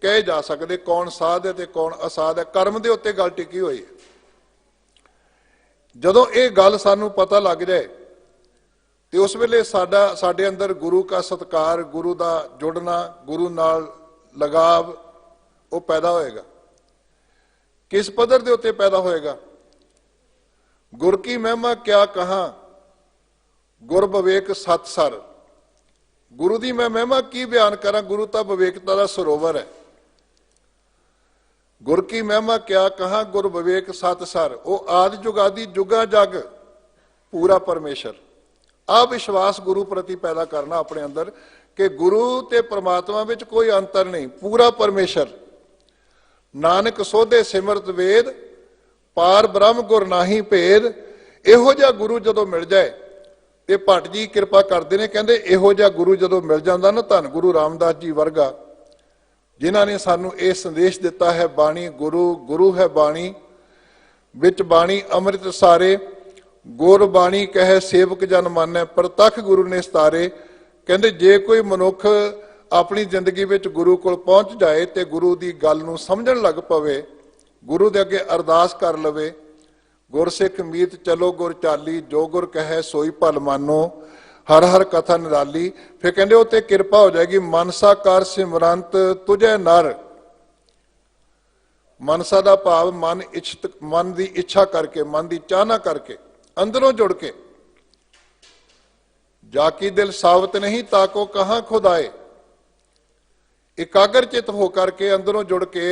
Speaker 1: ਕਹੇ ਜਾ ਸਕਦੇ ਕੌਣ ਸਾਧ ਹੈ ਤੇ ਕੌਣ ਅਸਾਧ ਹੈ। ਕਰਮ ਦੇ ਉੱਤੇ ਗੱਲ ਟਿਕੀ ਹੋਈ ਹੈ। ਜਦੋਂ ਇਹ ਗੱਲ ਸਾਨੂੰ ਪਤਾ ਲੱਗ ਜਾਏ ਤੇ ਉਸ ਵੇਲੇ ਸਾਡੇ ਅੰਦਰ ਗੁਰੂ ਦਾ ਸਤਿਕਾਰ, ਗੁਰੂ ਦਾ ਜੁੜਨਾ, ਗੁਰੂ ਨਾਲ ਲਗਾਵ ਉਹ ਪੈਦਾ ਹੋਏਗਾ। ਕਿਸ ਪੱਧਰ ਦੇ ਉੱਤੇ ਪੈਦਾ ਹੋਏਗਾ? ਗੁਰ ਕੀ ਮਹਿਮਾ ਕਿਆ ਕਹਾਂ, ਗੁਰ ਵਿਵੇਕ ਸਤ ਸਰ। ਗੁਰੂ ਦੀ ਮੈਂ ਮਹਿਮਾ ਕੀ ਬਿਆਨ ਕਰਾਂ? ਗੁਰੂ ਤਾਂ ਵਿਵੇਕਤਾ ਦਾ ਸਰੋਵਰ ਹੈ। ਗੁਰ ਕੀ ਮਹਿਮਾ ਕਿਆ ਕਹਾਂ, ਗੁਰ ਵਿਵੇਕ ਸਤ ਸਰ। ਉਹ ਆਦਿ ਜੁਗਾਦੀ ਜੁਗਾ ਜਗ ਪੂਰਾ ਪਰਮੇਸ਼ਰ। ਆ ਵਿਸ਼ਵਾਸ ਗੁਰੂ ਪ੍ਰਤੀ ਪੈਦਾ ਕਰਨਾ ਆਪਣੇ ਅੰਦਰ ਕਿ ਗੁਰੂ ਤੇ ਪ੍ਰਮਾਤਮਾ ਵਿੱਚ ਕੋਈ ਅੰਤਰ ਨਹੀਂ, ਪੂਰਾ ਪਰਮੇਸ਼ਰ। ਨਾਨਕ ਸੋਧੇ ਸਿਮਰਤ ਵੇਦ, ਪਾਰ ਬ੍ਰਹਮ ਗੁਰ ਨਾਹੀ ਭੇਦ। ਇਹੋ ਜਿਹਾ ਗੁਰੂ ਜਦੋਂ ਮਿਲ ਜਾਏ, ਤੇ ਭੱਟ ਜੀ ਕਿਰਪਾ ਕਰਦੇ ਨੇ, ਕਹਿੰਦੇ ਇਹੋ ਜਿਹਾ ਗੁਰੂ ਜਦੋਂ ਮਿਲ ਜਾਂਦਾ ਨਾ, ਧੰਨ ਗੁਰੂ ਰਾਮਦਾਸ ਜੀ ਵਰਗਾ, ਜਿਨ੍ਹਾਂ ਨੇ ਸਾਨੂੰ ਇਹ ਸੰਦੇਸ਼ ਦਿੱਤਾ ਹੈ, ਬਾਣੀ ਗੁਰੂ, ਗੁਰੂ ਹੈ ਬਾਣੀ, ਵਿੱਚ ਬਾਣੀ ਅੰਮ੍ਰਿਤ ਸਾਰੇ। ਗੁਰ ਬਾਣੀ ਕਹੇ ਸੇਵਕ ਜਨ ਮਾਨੈ, ਪ੍ਰਤੱਖ ਗੁਰੂ ਨੇ ਸਤਾਰੇ। ਕਹਿੰਦੇ ਜੇ ਕੋਈ ਮਨੁੱਖ ਆਪਣੀ ਜ਼ਿੰਦਗੀ ਵਿੱਚ ਗੁਰੂ ਕੋਲ ਪਹੁੰਚ ਜਾਏ ਤੇ ਗੁਰੂ ਦੀ ਗੱਲ ਨੂੰ ਸਮਝਣ ਲੱਗ ਪਵੇ, ਗੁਰੂ ਦੇ ਅੱਗੇ ਅਰਦਾਸ ਕਰ ਲਵੇ, ਗੁਰਸਿੱਖ ਮੀਤ ਚਲੋ ਗੁਰ ਚਾਲੀ, ਜੋ ਗੁਰ ਕਹੈ ਸੋਈ ਭਲ ਮਾਨੋ, ਹਰ ਹਰ ਕਥਾ ਨਿਰਾਲੀ। ਫਿਰ ਕਹਿੰਦੇ ਉਹ ਤੇ ਕਿਰਪਾ ਹੋ ਜਾਏਗੀ। ਮਨਸਾ ਕਰ ਸਿਮਰੰਤ ਤੁਝੈ ਨਰ। ਮਨਸਾ ਦਾ ਭਾਵ ਮਨ ਦੀ ਇੱਛਾ ਕਰਕੇ, ਮਨ ਦੀ ਚਾਹਨਾ ਕਰਕੇ, ਅੰਦਰੋਂ ਜੁੜ ਕੇ। ਜਾ ਕੀ ਦਿਲ ਸਾਵਤ ਨਹੀਂ ਤਾਕੋ ਕਹਾਂ ਖੁਦਾਏ। ਇਕਾਗਰ ਚਿਤ ਹੋ ਕਰਕੇ, ਅੰਦਰੋਂ ਜੁੜ ਕੇ।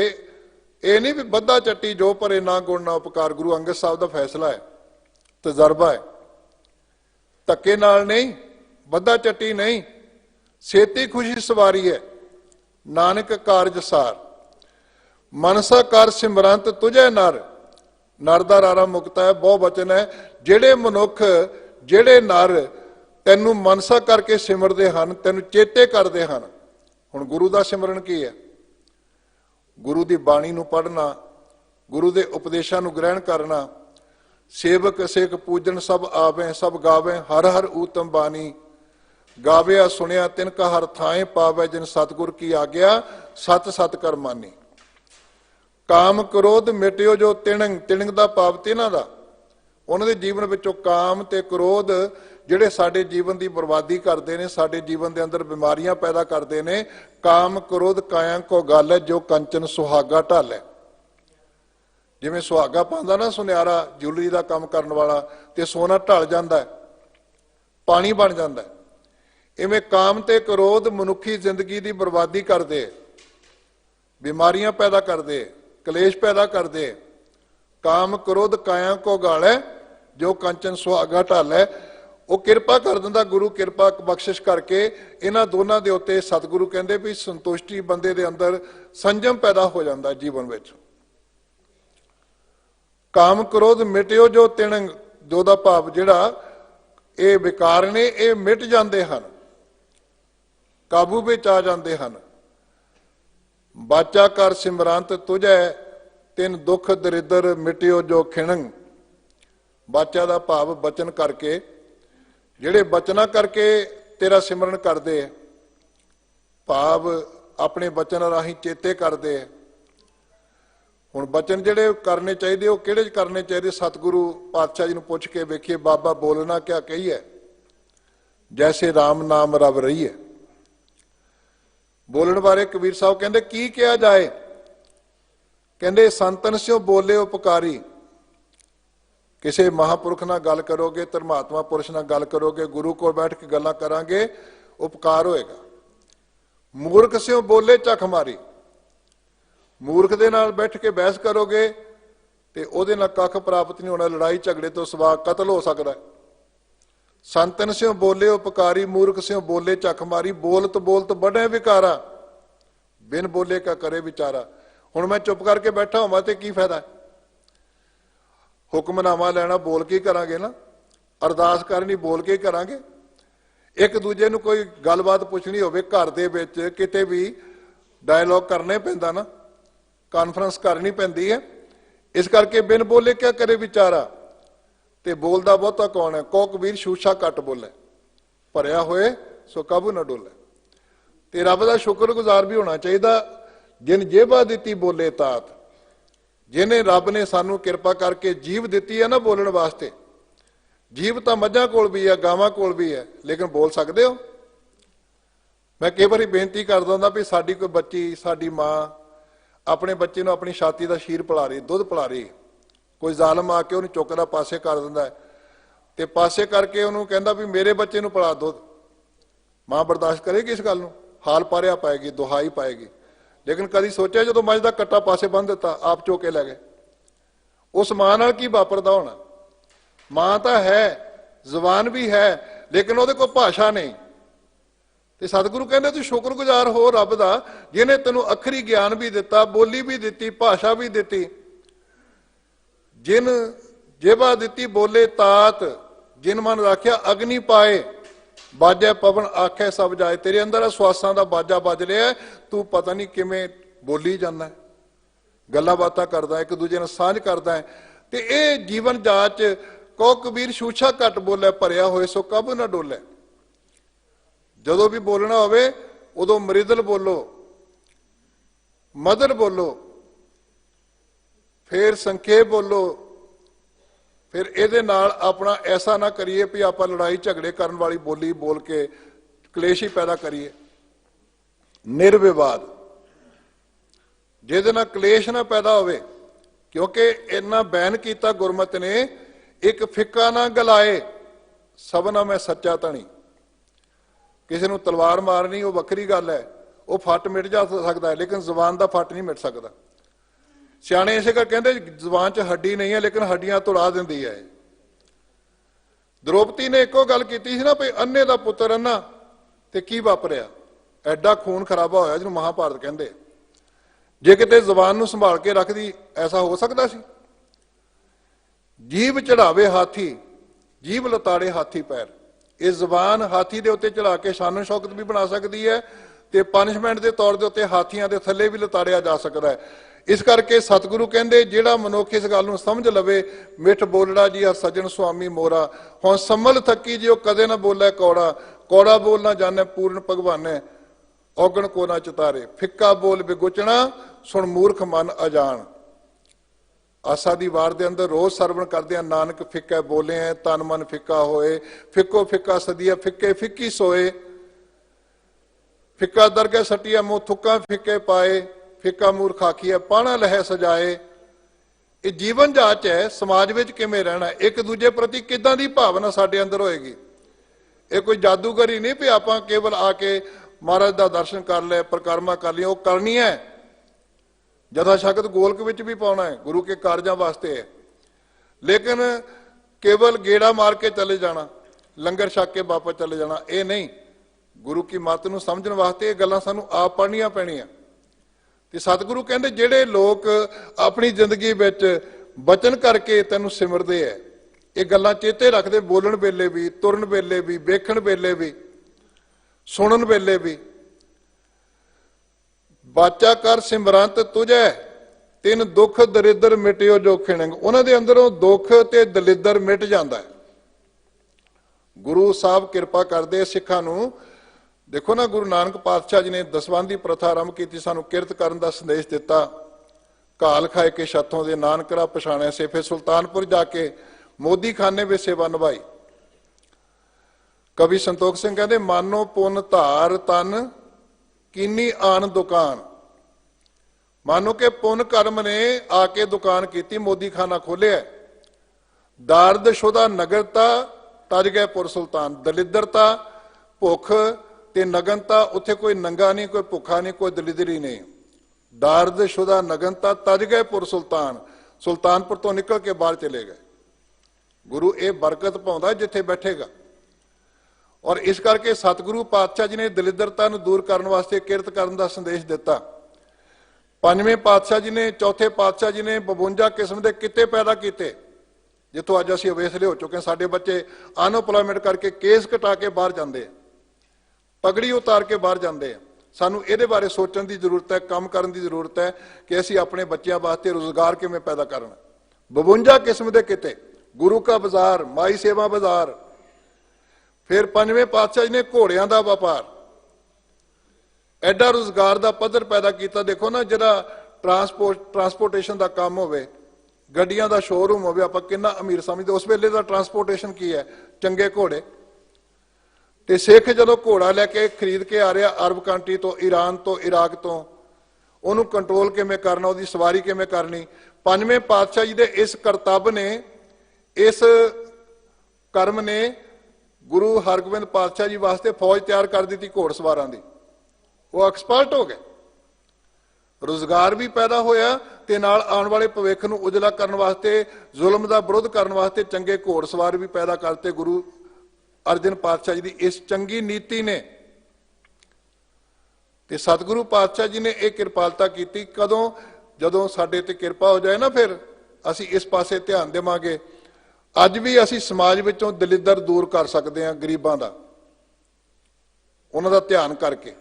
Speaker 1: ਇਹ ਨਹੀਂ ਵੀ ਬੱਧਾ ਚੱਟੀ ਜੋ ਭਰੇ ਨਾ ਗੁਣ ਨਾ ਉਪਕਾਰ। ਗੁਰੂ ਅੰਗਦ ਸਾਹਿਬ ਦਾ ਫੈਸਲਾ ਹੈ, ਤਜਰਬਾ ਹੈ। ਧੱਕੇ ਨਾਲ ਨਹੀਂ, ਬੱਧਾ ਚੱਟੀ ਨਹੀਂ, ਛੇਤੀ ਖੁਸ਼ੀ ਸਵਾਰੀ ਹੈ, ਨਾਨਕ ਕਾਰਜ ਸਾਰ। ਮਨਸਾ ਕਰ ਸਿਮਰੰਤ ਤੁਝੈ ਨਰ। ਨਰ ਦਾ ਰਾਰਾ ਮੁਕਤਾ ਹੈ, ਬਹੁ ਬਚਨ ਹੈ। ਜਿਹੜੇ ਮਨੁੱਖ, ਜਿਹੜੇ ਨਰ ਤੈਨੂੰ ਮਨਸਾ ਕਰਕੇ ਸਿਮਰਦੇ ਹਨ, ਤੈਨੂੰ ਚੇਤੇ ਕਰਦੇ ਹਨ। ਹੁਣ ਗੁਰੂ ਦਾ ਸਿਮਰਨ ਕੀ ਹੈ? ਗੁਰੂ ਦੀ ਬਾਣੀ ਨੂੰ ਪੜ੍ਹਨਾ, ਗੁਰੂ ਦੇ ਉਪਦੇਸ਼ਾਂ ਨੂੰ ਗ੍ਰਹਿਣ ਕਰਨਾ। ਸੇਵਕ ਸੇਖ ਪੂਜਨ ਸਭ ਆਵੇ, ਸਭ ਗਾਵੇ, ਹਰ ਹਰ ਊਤਮ ਬਾਣੀ। ਗਾਵਿਆ ਸੁਣਿਆ ਤਿਨ ਕਾ ਹਰ ਥਾਏ ਪਾਵੇ, ਜਿਨ ਸਤਿਗੁਰ ਕੀ ਆਗਿਆ ਸਤ ਸਤ ਕਰ ਮਾਨੀ। ਕਾਮ ਕ੍ਰੋਧ ਮਿਟਿਓ ਜੋ ਤਿਣੰਗ। ਤਿਣੰਗ ਦਾ ਭਾਵ ਤਿਨਾਂ ਦਾ। ਉਹਨਾਂ ਦੇ ਜੀਵਨ ਵਿੱਚੋਂ ਕਾਮ ਤੇ ਕ੍ਰੋਧ ਜਿਹੜੇ ਸਾਡੇ ਜੀਵਨ ਦੀ ਬਰਬਾਦੀ ਕਰਦੇ ਨੇ, ਸਾਡੇ ਜੀਵਨ ਦੇ ਅੰਦਰ ਬਿਮਾਰੀਆਂ ਪੈਦਾ ਕਰਦੇ ਨੇ। ਕਾਮ ਕ੍ਰੋਧ ਕਾਇਆ ਕੋ ਗੱਲ ਹੈ, ਜੋ ਕੰਚਨ ਸੁਹਾਗਾ ਢਾਲ ਹੈ। ਜਿਵੇਂ ਸੁਹਾਗਾ ਪਾਉਂਦਾ ਨਾ ਸੁਨਿਆਰਾ, ਜੁਐਲਰੀ ਦਾ ਕੰਮ ਕਰਨ ਵਾਲਾ, ਤੇ ਸੋਨਾ ਢਲ ਜਾਂਦਾ ਹੈ, ਪਾਣੀ ਬਣ ਜਾਂਦਾ ਹੈ। ਇਵੇਂ ਕਾਮ ਤੇ ਕ੍ਰੋਧ ਮਨੁੱਖੀ ਜ਼ਿੰਦਗੀ ਦੀ ਬਰਬਾਦੀ ਕਰਦੇ, ਬਿਮਾਰੀਆਂ ਪੈਦਾ ਕਰਦੇ, ਕਲੇਸ਼ ਪੈਦਾ ਕਰਦੇ। ਕਾਮ ਕ੍ਰੋਧ ਕਾਇਆ ਕੋ ਗਾਲ ਹੈ, ਜੋ ਕੰਚਨ ਸੁਹਾਗਾ ਢਾਲ ਹੈ। ਉਹ ਕਿਰਪਾ ਕਰ ਦਿੰਦਾ ਗੁਰੂ, ਕਿਰਪਾ ਬਖਸ਼ਿਸ਼ ਕਰਕੇ ਇਹਨਾਂ ਦੋਨਾਂ ਦੇ ਉੱਤੇ। ਸਤਿਗੁਰੂ ਕਹਿੰਦੇ ਵੀ ਸੰਤੁਸ਼ਟੀ ਬੰਦੇ ਦੇ ਅੰਦਰ, ਸੰਜਮ ਪੈਦਾ ਹੋ ਜਾਂਦਾ ਜੀਵਨ ਵਿੱਚ। ਕਾਮ ਕ੍ਰੋਧ ਮਿਟਿਓ ਜੋ ਤਿਣੰਗ। ਜੋ ਦਾ ਭਾਵ ਜਿਹੜਾ ਇਹ ਵਿਕਾਰ ਨੇ, ਇਹ ਮਿਟ ਜਾਂਦੇ ਹਨ, ਕਾਬੂ ਵਿੱਚ ਆ ਜਾਂਦੇ ਹਨ। ਬਾਚਾ ਕਰ ਸਿਮਰੰਤ ਤੁਝੈ, ਤਿਨ ਦੁੱਖ ਦਰਿਦਰ ਮਿਟਿਓ ਜੋ ਖਿਣੰਗ। ਬਾਚਾ ਦਾ ਭਾਵ ਬਚਨ ਕਰਕੇ, ਜਿਹੜੇ ਬਚਨਾਂ ਕਰਕੇ ਤੇਰਾ ਸਿਮਰਨ ਕਰਦੇ, ਭਾਵ ਆਪਣੇ ਬਚਨ ਰਾਹੀਂ ਚੇਤੇ ਕਰਦੇ। ਹੁਣ ਬਚਨ ਜਿਹੜੇ ਕਰਨੇ ਚਾਹੀਦੇ, ਉਹ ਕਿਹੜੇ ਕਰਨੇ ਚਾਹੀਦੇ? ਸਤਿਗੁਰੂ ਪਾਤਸ਼ਾਹ ਜੀ ਨੂੰ ਪੁੱਛ ਕੇ ਵੇਖੀਏ, ਬਾਬਾ ਬੋਲਣਾ ਕਿਆ ਕਹੀ ਹੈ, ਜੈਸੇ ਰਾਮ ਨਾਮ ਰਵ ਰਹੀ ਹੈ। ਬੋਲਣ ਬਾਰੇ ਕਬੀਰ ਸਾਹਿਬ ਕਹਿੰਦੇ ਕੀ ਕਿਹਾ ਜਾਏ? ਕਹਿੰਦੇ ਸੰਤਨ ਸਿਓ ਬੋਲੇ ਉਪਕਾਰੀ। ਕਿਸੇ ਮਹਾਂਪੁਰਖ ਨਾਲ ਗੱਲ ਕਰੋਗੇ, ਧਰਮਾਤਮਾ ਪੁਰਸ਼ ਨਾਲ ਗੱਲ ਕਰੋਗੇ, ਗੁਰੂ ਕੋਲ ਬੈਠ ਕੇ ਗੱਲਾਂ ਕਰਾਂਗੇ, ਉਪਕਾਰ ਹੋਏਗਾ। ਮੂਰਖ ਸਿਓ ਬੋਲੇ ਝੱਖ ਮਾਰੀ। ਮੂਰਖ ਦੇ ਨਾਲ ਬੈਠ ਕੇ ਬਹਿਸ ਕਰੋਗੇ ਤੇ ਉਹਦੇ ਨਾਲ ਕੱਖ ਪ੍ਰਾਪਤ ਨਹੀਂ ਹੋਣਾ, ਲੜਾਈ ਝਗੜੇ ਤੋਂ ਸਿਵਾ ਕਤਲ ਹੋ ਸਕਦਾ। ਸੰਤਨ ਸਿਓ ਬੋਲੇ ਉਪਕਾਰੀ, ਮੂਰਖ ਸਿਓ ਬੋਲੇ ਝੱਖ ਮਾਰੀ। ਬੋਲਤ ਬੋਲਤ ਬੜੇ ਵਿਕਾਰਾ, ਬਿਨ ਬੋਲੇ ਕਾ ਕਰੇ ਵਿਚਾਰਾ। हुण मैं चुप करके बैठा होवां ते की फायदा है? हुक्मनामा लेना बोल के करांगे ना, अरदास करनी बोल के करांगे। एक दूजे नूं कोई गलबात पुछनी होवे घर दे विच किते भी डायलॉग करने पैंदा ना, कॉन्फ्रेंस करनी पैंदी है। इस करके बिन बोले क्या करे विचारा, ते बोलदा बहुता कौन है? कौ कबीर शूशा घट बोले, भरिया होए सो काबू ना डोले। ते रब दा शुक्रगुजार भी होना चाहिए। जिन जेबा दिती बोले तात, जिन्हें रब ने सानू किरपा करके जीव दिती है ना बोलने वास्ते। जीव तो मझां कोल भी है, गावां कोल भी है, लेकिन बोल सकते हो? मैं कई बार बेनती करदा हुंदा भी साडी कोई बच्ची, साडी मां अपने बच्चे नूं अपनी छाती का शीर पिला रही, दुध पिला रही, कोई जालम आके उन्हें चुकदा पासे कर दिंदा है, ते पासे करके उन्होंने कहंदा भी मेरे बच्चे नूं पिला दुध। मां बर्दाश्त करेगी इस गल नूं? हाल पारिया पाएगी, दुहाई पाएगी। लेकिन कभी सोचा जो मझ का कट्टा पासे बन दिता, आप चुक के लै गए। उस मां नाल की वापरदा होना? मां तो है, जबान भी है, लेकिन वो कोई भाषा नहीं। तो सतगुरु कहते तू शुक्रगुजार हो रब दा, जिन्हें तेन अखरी ज्ञान भी दिता, बोली भी दी, भाषा भी दी। जिन जेबा दिती बोले तात, जिन मन राख्या अग्नि पाए, बाजा पवन आखे सब जाए। तेरे अंदर स्वासां दा बाजा बज रहा है, तू पता नहीं किवें बोली जाना है, गल्लां बातां करदा, एक दूजे नाल सांझ करदा है। ते ये जीवन जाच कौ कबीर शूशा घट बोले, भरिया होए सो काबू ना डोले। जदों भी बोलना होवे उदों मृदल बोलो, मधुर बोलो, फिर संखेप बोलो, फिर ये नाल अपना ऐसा ना करिए भी आप लड़ाई झगड़े करने वाली बोली बोल के कलेश ही पैदा करिए। निर्विवाद, जिहदे नाल कलेश ना पैदा होवे, क्योंकि इन्ना बैन किया गुरमत ने, एक फिक्का ना गलाए सबना मैं सच्चा धनी। किसी नूं तलवार मारनी वो वक्री गल है, वो फट मिट जा सकता है, लेकिन जबान का फट नहीं मिट सकता। सियाणे इसे कर कहते जबान च हड्डी नहीं है, लेकिन हड्डियां तोड़ा दिंदी है। द्रौपदी ने एको गल की सी ना, भी अन्ने का पुत्र अन्ना ते की वापरिया, एडा खून खराबा होया जिन्होंने महाभारत कहते। जे किते जबान नूं संभाल के रखदी, ऐसा हो सकता सी? जीभ चढ़ावे हाथी, जीभ लताड़े हाथी पैर। ये जबान हाथी के उत्ते चढ़ा के शान शौकत भी बना सकती है, तो पनिशमेंट के तौर के उत्ते हाथियों के थले भी लताड़िया जा सकता है। इस करके सतगुरु कहते जिहड़ा मनुख इस गल नूं समझ लवे, मिठ बोलड़ा जी हर सजन स्वामी मोरा, हुण संभल थकी जी कदे ना बोले कौड़ा, कौड़ा बोल ना जाने पूर्ण भगवाने, औगण को ना चितारे, फिक्का बोल बेगुचना, सुन मूर्ख मन अजान। आसा दी वार दे अंदर रोज सरवण करदे हैं, नानक फिक्के बोले हैं तन मन फिक्का होए, फिक्को फिक्का सदिया फिक्के फिक्की सोए, फिक्का दरगे सटिया मुंह थुक्का फिक्के पाए, फिक्का मूर्ख आखिए पाना लहे सजाए। ये जीवन जाच है, समाज में किवें रहना, एक दूजे प्रति किदां दी भावना साडे अंदर होएगी। ये कोई जादूगरी नहीं भी आपां केवल आके महाराज दा दर्शन कर ले, परिक्रमा कर ली, वो करनी है। जथा शगत गोलक विच भी पाना है, गुरु के कारजां वास्ते है, लेकिन केवल गेड़ा मार के चले जाना, लंगर छक के वापस चले जाना, ये नहीं। गुरु की मत नूं समझण वास्ते ये गल्लां सानूं आप पढ़नियां पैणियां। ते सतगुरु कहंदे जिहड़े लोग अपनी जिंदगी विच बचन करके तैनूं सिमरदे है, ये गल्लां चेते रखदे, बोलण वेले भी, तुरन वेले भी, वेखण वेले भी, सुनन वेले भी। बाचा कर सिमरंत तुझे, तिन दुख दरिद्र मिटियो जो खिणंग। उन्हां दे अंदरों दुख ते दलिद्र मिट जांदा है। गुरु साहब किरपा करदे सिखां नूं। देखो ना, गुरु नानक पातशाह जी ने दसवंधी प्रथा आरंभ की, सानू किरत करन दा संदेश दिता। घाल खाए के छतों दे नानकरा पछाणिया से, फिर सुल्तानपुर जाके मोदी खाने में सेवा निभाई। कवि संतोख सिंह कहते मानो पुन धार तन कीनी आन दुकान। मानो के पुन कर्म ने आके दुकान की, मोदी खाना खोलिया। दारद शुदा नगरता तज गए पुर सुल्तान। दलिद्रता भुख ते नगनता, उत्थे कोई नंगा नहीं, कोई भुखा नहीं, कोई दलिदरी नहीं। दारद शुदा नगनता तज गए पुर सुल्तान। सुल्तानपुर तो निकल के बाहर चले गए। गुरु ये बरकत पाउंदा जिथे बैठेगा। और इस करके सतगुरु पातशाह जी ने दलिद्रता नूं दूर करने वास्ते किरत करन दा संदेश दिता। ਪੰਜਵੇਂ ਪਾਤਸ਼ਾਹ ਜੀ ਨੇ, ਚੌਥੇ ਪਾਤਸ਼ਾਹ ਜੀ ਨੇ 52 ਕਿਸਮ ਦੇ ਕਿੱਤੇ ਪੈਦਾ ਕੀਤੇ, ਜਿੱਥੋਂ ਅੱਜ ਅਸੀਂ ਅਵੇਸਲੇ ਹੋ ਚੁੱਕੇ ਹਾਂ। ਸਾਡੇ ਬੱਚੇ ਅਨਐਮਪਲੋਇਮੈਂਟ ਕਰਕੇ ਕੇਸ ਕਟਾ ਕੇ ਬਾਹਰ ਜਾਂਦੇ ਆ, ਪਗੜੀ ਉਤਾਰ ਕੇ ਬਾਹਰ ਜਾਂਦੇ ਆ। ਸਾਨੂੰ ਇਹਦੇ ਬਾਰੇ ਸੋਚਣ ਦੀ ਜ਼ਰੂਰਤ ਹੈ, ਕੰਮ ਕਰਨ ਦੀ ਜ਼ਰੂਰਤ ਹੈ ਕਿ ਅਸੀਂ ਆਪਣੇ ਬੱਚਿਆਂ ਵਾਸਤੇ ਰੁਜ਼ਗਾਰ ਕਿਵੇਂ ਪੈਦਾ ਕਰਨਾ। 52 ਕਿਸਮ ਦੇ ਕਿੱਤੇ, ਗੁਰੂ ਕਾ ਬਾਜ਼ਾਰ, ਮਾਈ ਸੇਵਾ ਬਾਜ਼ਾਰ। ਫਿਰ ਪੰਜਵੇਂ ਪਾਤਸ਼ਾਹ ਜੀ ਨੇ ਘੋੜਿਆਂ ਦਾ ਵਪਾਰ, ਐਡਾ ਰੁਜ਼ਗਾਰ ਦਾ ਪੱਧਰ ਪੈਦਾ ਕੀਤਾ। ਦੇਖੋ ਨਾ, ਜਿਹੜਾ ਟਰਾਂਸਪੋਰਟੇਸ਼ਨ ਦਾ ਕੰਮ ਹੋਵੇ, ਗੱਡੀਆਂ ਦਾ ਸ਼ੋਰੂਮ ਹੋਵੇ, ਆਪਾਂ ਕਿੰਨਾ ਅਮੀਰ ਸਮਝਦੇ। ਉਸ ਵੇਲੇ ਦਾ ਟਰਾਂਸਪੋਰਟੇਸ਼ਨ ਕੀ ਹੈ? ਚੰਗੇ ਘੋੜੇ। ਤੇ ਸਿੱਖ ਜਦੋਂ ਘੋੜਾ ਲੈ ਕੇ ਖਰੀਦ ਕੇ ਆ ਰਿਹਾ ਅਰਬ ਕੰਟਰੀ ਤੋਂ, ਈਰਾਨ ਤੋਂ, ਇਰਾਕ ਤੋਂ, ਉਹਨੂੰ ਕੰਟਰੋਲ ਕਿਵੇਂ ਕਰਨਾ, ਉਹਦੀ ਸਵਾਰੀ ਕਿਵੇਂ ਕਰਨੀ। ਪੰਜਵੇਂ ਪਾਤਸ਼ਾਹ ਜੀ ਦੇ ਇਸ ਕਰਤੱਵ ਨੇ, ਇਸ ਕਰਮ ਨੇ ਗੁਰੂ ਹਰਗੋਬਿੰਦ ਪਾਤਸ਼ਾਹ ਜੀ ਵਾਸਤੇ ਫੌਜ ਤਿਆਰ ਕਰ ਦਿੱਤੀ ਘੋੜਸਵਾਰਾਂ ਦੀ। ਉਹ ਐਕਸਪਰਟ ਹੋ ਗਏ, ਰੁਜ਼ਗਾਰ ਵੀ ਪੈਦਾ ਹੋਇਆ ਤੇ ਨਾਲ ਆਉਣ ਵਾਲੇ ਭਵਿੱਖ ਨੂੰ ਉਜਲਾ ਕਰਨ ਵਾਸਤੇ, ਜ਼ੁਲਮ ਦਾ ਵਿਰੋਧ ਕਰਨ ਵਾਸਤੇ ਚੰਗੇ ਘੋੜਸਵਾਰ ਵੀ ਪੈਦਾ ਕਰਤੇ ਗੁਰੂ ਅਰਜਨ ਪਾਤਸ਼ਾਹ ਜੀ ਦੀ ਇਸ ਚੰਗੀ ਨੀਤੀ ਨੇ। ਤੇ ਸਤਿਗੁਰੂ ਪਾਤਸ਼ਾਹ ਜੀ ਨੇ ਇਹ ਕਿਰਪਾਲਤਾ ਕੀਤੀ। ਕਦੋਂ? ਜਦੋਂ ਸਾਡੇ ਤੇ ਕਿਰਪਾ ਹੋ ਜਾਏ ਨਾ, ਫਿਰ ਅਸੀਂ ਇਸ ਪਾਸੇ ਧਿਆਨ ਦੇਵਾਂਗੇ। ਅੱਜ ਵੀ ਅਸੀਂ ਸਮਾਜ ਵਿੱਚੋਂ ਦਲਿੱਦਰ ਦੂਰ ਕਰ ਸਕਦੇ ਹਾਂ, ਗਰੀਬਾਂ ਦਾ, ਉਹਨਾਂ ਦਾ ਧਿਆਨ ਕਰਕੇ,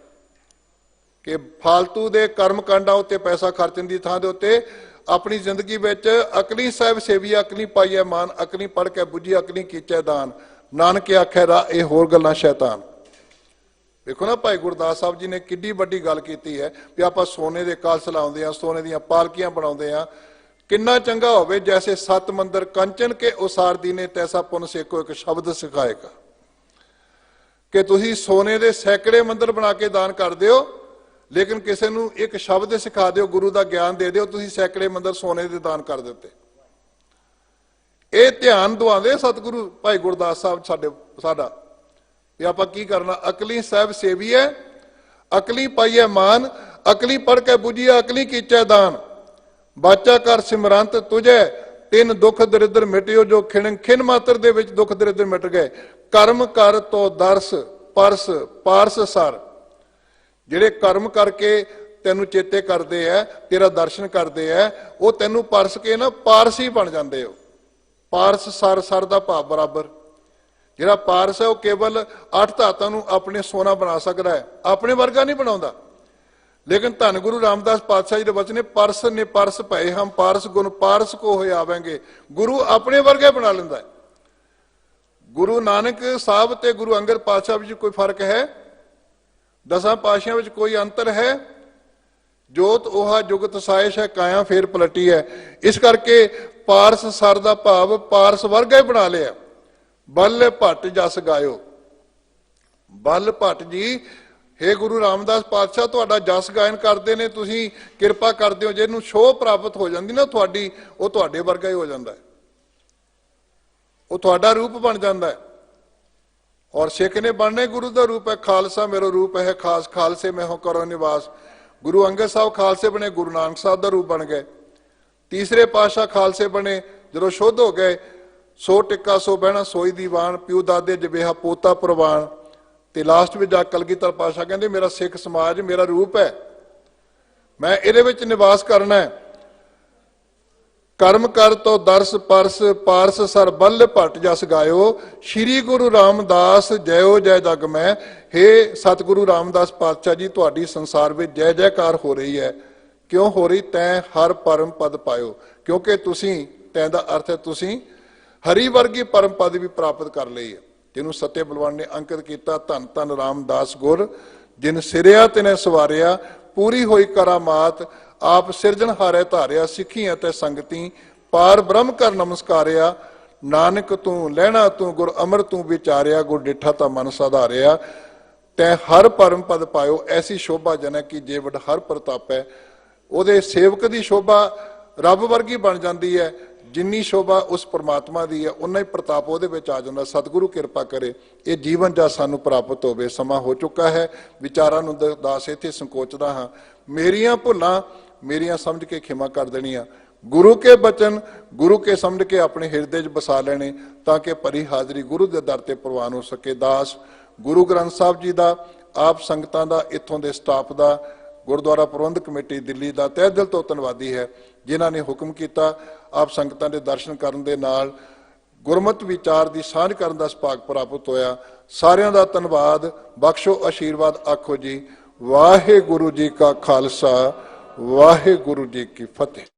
Speaker 1: ਕਿ ਫਾਲਤੂ ਦੇ ਕਰਮ ਕਾਂਡਾਂ ਉੱਤੇ ਪੈਸਾ ਖਰਚਣ ਦੀ ਥਾਂ ਦੇ ਉੱਤੇ ਆਪਣੀ ਜ਼ਿੰਦਗੀ ਵਿੱਚ ਅਕਲੀ ਸਾਹਿਬ ਸੇਵੀ, ਅਕਲੀ ਪਾਈਐ ਮਾਨ, ਅਕਲੀ ਪੜ੍ਹ ਕੇ ਬੁੱਝੀ, ਅਕਲੀ ਕੀਚੈ ਦਾਨ, ਨਾਨਕ ਆਖੈ ਰਾਹ ਇਹ ਹੋਰ ਗੱਲਾਂ ਸ਼ੈਤਾਨ। ਦੇਖੋ ਨਾ, ਭਾਈ ਗੁਰਦਾਸ ਸਾਹਿਬ ਜੀ ਨੇ ਕਿੱਡੀ ਵੱਡੀ ਗੱਲ ਕੀਤੀ ਹੈ ਵੀ ਆਪਾਂ ਸੋਨੇ ਦੇ ਕਲਸ਼ ਲਾਉਂਦੇ ਹਾਂ, ਸੋਨੇ ਦੀਆਂ ਪਾਲਕੀਆਂ ਬਣਾਉਂਦੇ ਹਾਂ। ਕਿੰਨਾ ਚੰਗਾ ਹੋਵੇ, ਜੈਸੇ ਸਤ ਮੰਦਰ ਕੰਚਨ ਕੇ ਉਸਾਰ ਦੀਨੇ, ਤੈਸਾ ਪੁੰਨ ਸੇਕੋ ਇੱਕ ਸ਼ਬਦ ਸਿਖਾਏਗਾ। ਕਿ ਤੁਸੀਂ ਸੋਨੇ ਦੇ ਸੈਂਕੜੇ ਮੰਦਰ ਬਣਾ ਕੇ ਦਾਨ ਕਰ ਦਿਓ, ਲੇਕਿਨ ਕਿਸੇ ਨੂੰ ਇੱਕ ਸ਼ਬਦ ਸਿਖਾ ਦਿਓ, ਗੁਰੂ ਦਾ ਗਿਆਨ ਦੇ ਦਿਓ, ਤੁਸੀਂ ਸੈਂਕੜੇ ਮੰਦਰ ਸੋਨੇ ਦੇ ਦਾਨ ਕਰ ਦਿੱਤੇ। ਇਹ ਧਿਆਨ ਦਵਾਉਂਦੇ ਸਤਿਗੁਰੂ ਭਾਈ ਗੁਰਦਾਸ ਸਾਹਿਬ ਸਾਡਾ ਵੀ ਆਪਾਂ ਕੀ ਕਰਨਾ। ਅਕਲੀ ਸਾਹਿਬ ਸੇਵੀ ਹੈ, ਅਕਲੀ ਪਾਈਐ ਮਾਨ, ਅਕਲੀ ਪੜ੍ਹ ਕੇ ਬੁੱਝੀਏ, ਅਕਲੀ ਕੀਚੈ ਦਾਨ, ਬਾਚਾ ਕਰ ਸਿਮਰੰਤ ਤੁਝੈ, ਤਿੰਨ ਦੁੱਖ ਦਰਿਦਰ ਮਿਟਿਓ, ਜੋ ਖਿਣ ਮਾਤਰ ਦੇ ਵਿੱਚ ਦੁੱਖ ਦਰਿਦਰ ਮਿਟ ਗਏ। ਕਰਮ ਕਰ ਤੋ ਦਰਸ ਪਰਸ ਪਾਰਸ ਸਰ। ਜਿਹੜੇ ਕਰਮ ਕਰਕੇ ਤੈਨੂੰ ਚੇਤੇ ਕਰਦੇ ਆ, ਤੇਰਾ ਦਰਸ਼ਨ ਕਰਦੇ ਆ, ਉਹ ਤੈਨੂੰ ਪਰਸ ਕੇ ਨਾ ਪਾਰਸੀ ਬਣ ਜਾਂਦੇ ਹੋ। ਪਾਰਸ ਸਰ, ਸਰ ਦਾ ਭਾਵ ਬਰਾਬਰ। ਜਿਹੜਾ ਪਾਰਸ ਹੈ ਉਹ ਕੇਵਲ 8 ਧਾਤਾਂ ਨੂੰ ਆਪਣੇ ਸੋਨਾ ਬਣਾ ਸਕਦਾ ਹੈ, ਆਪਣੇ ਵਰਗਾ ਨਹੀਂ ਬਣਾਉਂਦਾ। ਲੇਕਿਨ ਧੰਨ ਗੁਰੂ ਰਾਮਦਾਸ ਪਾਤਸ਼ਾਹ ਜੀ ਦੇ ਵਚਨ ਨੇ, ਪਰਸ ਨੇ ਪਰਸ ਭਏ ਹਮ ਪਾਰਸ ਗੁਣ ਪਾਰਸ ਕੋ ਹੋਏ ਆਵਾਂਗੇ। ਗੁਰੂ ਆਪਣੇ ਵਰਗੇ ਬਣਾ ਲੈਂਦਾ ਹੈ। ਗੁਰੂ ਨਾਨਕ ਸਾਹਿਬ ਤੇ ਗੁਰੂ ਅੰਗਦ ਪਾਤਸ਼ਾਹ ਵਿੱਚ ਕੋਈ ਫਰਕ ਹੈ? 10 ਪਾਤਸ਼ਾਹਾਂ ਵਿੱਚ ਕੋਈ ਅੰਤਰ ਹੈ? ਜੋਤ ਉਹਾ ਜੁਗਤ ਸਾਇਸ਼ ਹੈ, ਕਾਇਆ ਫੇਰ ਪਲਟੀ ਹੈ। ਇਸ ਕਰਕੇ ਪਾਰਸ ਸਰ ਦਾ ਭਾਵ ਪਾਰਸ ਵਰਗਾ ਹੀ ਬਣਾ ਲਿਆ। ਬਲ ਭੱਟ ਜਸ ਗਾਇਓ। ਬਲ ਭੱਟ ਜੀ, ਹੇ ਗੁਰੂ ਰਾਮਦਾਸ ਪਾਤਸ਼ਾਹ, ਤੁਹਾਡਾ ਜਸ ਗਾਇਨ ਕਰਦੇ ਨੇ, ਤੁਸੀਂ ਕਿਰਪਾ ਕਰਦੇ ਹੋ। ਜਿਹਨੂੰ ਛੋਹ ਪ੍ਰਾਪਤ ਹੋ ਜਾਂਦੀ ਨਾ ਤੁਹਾਡੀ, ਉਹ ਤੁਹਾਡੇ ਵਰਗਾ ਹੀ ਹੋ ਜਾਂਦਾ ਹੈ, ਉਹ ਤੁਹਾਡਾ ਰੂਪ ਬਣ ਜਾਂਦਾ ਹੈ। ਔਰ ਸਿੱਖ ਨੇ ਬਣਨੇ ਗੁਰੂ ਦਾ ਰੂਪ ਹੈ। ਖਾਲਸਾ ਮੇਰਾ ਰੂਪ ਹੈ ਖਾਸ, ਖਾਲਸੇ ਮੈਂ ਹੋ ਕਰੋ ਨਿਵਾਸ। ਗੁਰੂ ਅੰਗਦ ਸਾਹਿਬ ਖਾਲਸੇ ਬਣੇ, ਗੁਰੂ ਨਾਨਕ ਸਾਹਿਬ ਦਾ ਰੂਪ ਬਣ ਗਏ। ਤੀਸਰੇ ਪਾਤਸ਼ਾਹ ਖਾਲਸੇ ਬਣੇ, ਜਦੋਂ ਸ਼ੁੱਧ ਹੋ ਗਏ। ਸੋ ਟਿੱਕਾ ਸੋ ਬਹਿਣਾ ਸੋਈ ਦੀਵਾਨ, ਪਿਓ ਦਾਦੇ ਜਬੇਹਾ ਪੋਤਾ ਪ੍ਰਵਾਨ। ਤੇ ਲਾਸਟ ਵਿੱਚ ਜਾ ਕਲਗੀਧਰ ਪਾਤਸ਼ਾਹ ਕਹਿੰਦੇ, ਮੇਰਾ ਸਿੱਖ ਸਮਾਜ ਮੇਰਾ ਰੂਪ ਹੈ, ਮੈਂ ਇਹਦੇ ਵਿੱਚ ਨਿਵਾਸ ਕਰਨਾ ਹੈ। ਕਰਮ ਕਰ ਤੋ ਦਰਸ ਪਰਸ ਪਾਰਸ ਸਰ ਬਲ ਭੱਟ ਜਸ ਗਾਇਓ। ਸ਼੍ਰੀ ਗੁਰੂ ਰਾਮਦਾਸ ਜੈਓ ਜੈ ਜਗ ਮੈਂ। ਹੇ ਸਤਿਗੁਰੂ ਰਾਮਦਾਸ ਪਾਤਸ਼ਾਹ ਜੀ, ਤੁਹਾਡੀ ਸੰਸਾਰ ਵਿੱਚ ਜੈ ਜੈਕਾਰ ਹੋ ਰਹੀ ਹੈ। ਕਿਉਂ ਹੋ ਰਹੀ? ਤੈਂ ਹਰ ਪਰਮ ਪਦ ਪਾਇਓ। ਕਿਉਂਕਿ ਤੁਸੀਂ, ਤੈਂ ਦਾ ਅਰਥ ਹੈ ਤੁਸੀਂ, ਹਰੀ ਵਰਗੀ ਪਰਮ ਪਦ ਵੀ ਪ੍ਰਾਪਤ ਕਰ ਲਈ ਹੈ, ਜਿਹਨੂੰ ਸੱਤੇ ਬਲਵਾਨ ਨੇ ਅੰਕਿਤ ਕੀਤਾ। ਧੰਨ ਧੰਨ ਰਾਮਦਾਸ ਗੁਰ, ਜਿਨ ਸਿਰਿਆ ਤਿਨੇ ਸਵਾਰਿਆ, ਪੂਰੀ ਹੋਈ ਕਰਾਮਾਤ, ਆਪ ਸਿਰਜਣ ਹਾਰੇ ਧਾਰਿਆ, ਸਿੱਖੀ ਅਤੇ ਸੰਗਤੀ, ਪਾਰ ਬ੍ਰਹਮ ਕਰ ਨਮਸਕਾਰਿਆ। ਨਾਨਕ ਤੂੰ ਲਹਿਣਾ ਤੂੰ ਗੁਰ ਅਮਰ ਤੂੰ ਵਿਚਾਰਿਆ, ਗੁਰ ਡਿਠਾ ਤਾਂ ਮਨ ਸਾਧਾਰਿਆ। ਤੈਂ ਹਰ ਪਰਮ ਪਦ ਪਾਇਓ। ਐਸੀ ਸ਼ੋਭਾ ਜਨਕ ਕੀ ਜੇ ਵੱਡ ਹਰ ਪ੍ਰਤਾਪ ਹੈ। ਉਹਦੇ ਸੇਵਕ ਦੀ ਸ਼ੋਭਾ ਰੱਬ ਵਰਗੀ ਬਣ ਜਾਂਦੀ ਹੈ। ਜਿੰਨੀ ਸ਼ੋਭਾ ਉਸ ਪਰਮਾਤਮਾ ਦੀ ਹੈ, ਉਨਾ ਹੀ ਪ੍ਰਤਾਪ ਉਹਦੇ ਵਿੱਚ ਆ ਜਾਂਦਾ। ਸਤਿਗੁਰੂ ਕਿਰਪਾ ਕਰੇ ਇਹ ਜੀਵਨ ਜਾਂ ਸਾਨੂੰ ਪ੍ਰਾਪਤ ਹੋਵੇ। ਸਮਾਂ ਹੋ ਚੁੱਕਾ ਹੈ, ਵਿਚਾਰਾਂ ਨੂੰ ਦਾਸ ਇੱਥੇ ਸੰਕੋਚਦਾ ਹਾਂ। ਮੇਰੀਆਂ ਭੁੱਲਾਂ ਮੇਰੀਆਂ ਸਮਝ ਕੇ ਖਿਮਾ ਕਰ ਦੇਣੀਆਂ। ਗੁਰੂ ਕੇ ਬਚਨ ਗੁਰੂ ਕੇ ਸਮਝ ਕੇ ਆਪਣੇ ਹਿਰਦੇ 'ਚ ਵਸਾ ਲੈਣੇ, ਤਾਂ ਕਿ ਭਰੀ ਹਾਜ਼ਰੀ ਗੁਰੂ ਦੇ ਦਰ ਤੇ ਪ੍ਰਵਾਨ ਹੋ ਸਕੇ। ਦਾਸ ਗੁਰੂ ਗ੍ਰੰਥ ਸਾਹਿਬ ਜੀ ਦਾ, ਆਪ ਸੰਗਤਾਂ ਦਾ, ਇੱਥੋਂ ਦੇ ਸਟਾਫ ਦਾ, ਗੁਰਦੁਆਰਾ ਪ੍ਰਬੰਧਕ ਕਮੇਟੀ ਦਿੱਲੀ ਦਾ ਤਹਿ ਦਿਲ ਤੋਂ ਧੰਨਵਾਦੀ ਹੈ, ਜਿਨ੍ਹਾਂ ਨੇ ਹੁਕਮ ਕੀਤਾ। ਆਪ ਸੰਗਤਾਂ ਦੇ ਦਰਸ਼ਨ ਕਰਨ ਦੇ ਨਾਲ ਗੁਰਮਤਿ ਵਿਚਾਰ ਦੀ ਸਾਂਝ ਕਰਨ ਦਾ ਸੁਭਾਗ ਪ੍ਰਾਪਤ ਹੋਇਆ। ਸਾਰਿਆਂ ਦਾ ਧੰਨਵਾਦ। ਬਖਸ਼ੋ ਆਸ਼ੀਰਵਾਦ। ਆਖੋ ਜੀ ਵਾਹਿਗੁਰੂ ਜੀ ਕਾ ਖਾਲਸਾ, ਵਾਹਿਗੁਰੂ ਜੀ ਕੀ ਫਤਿਹ।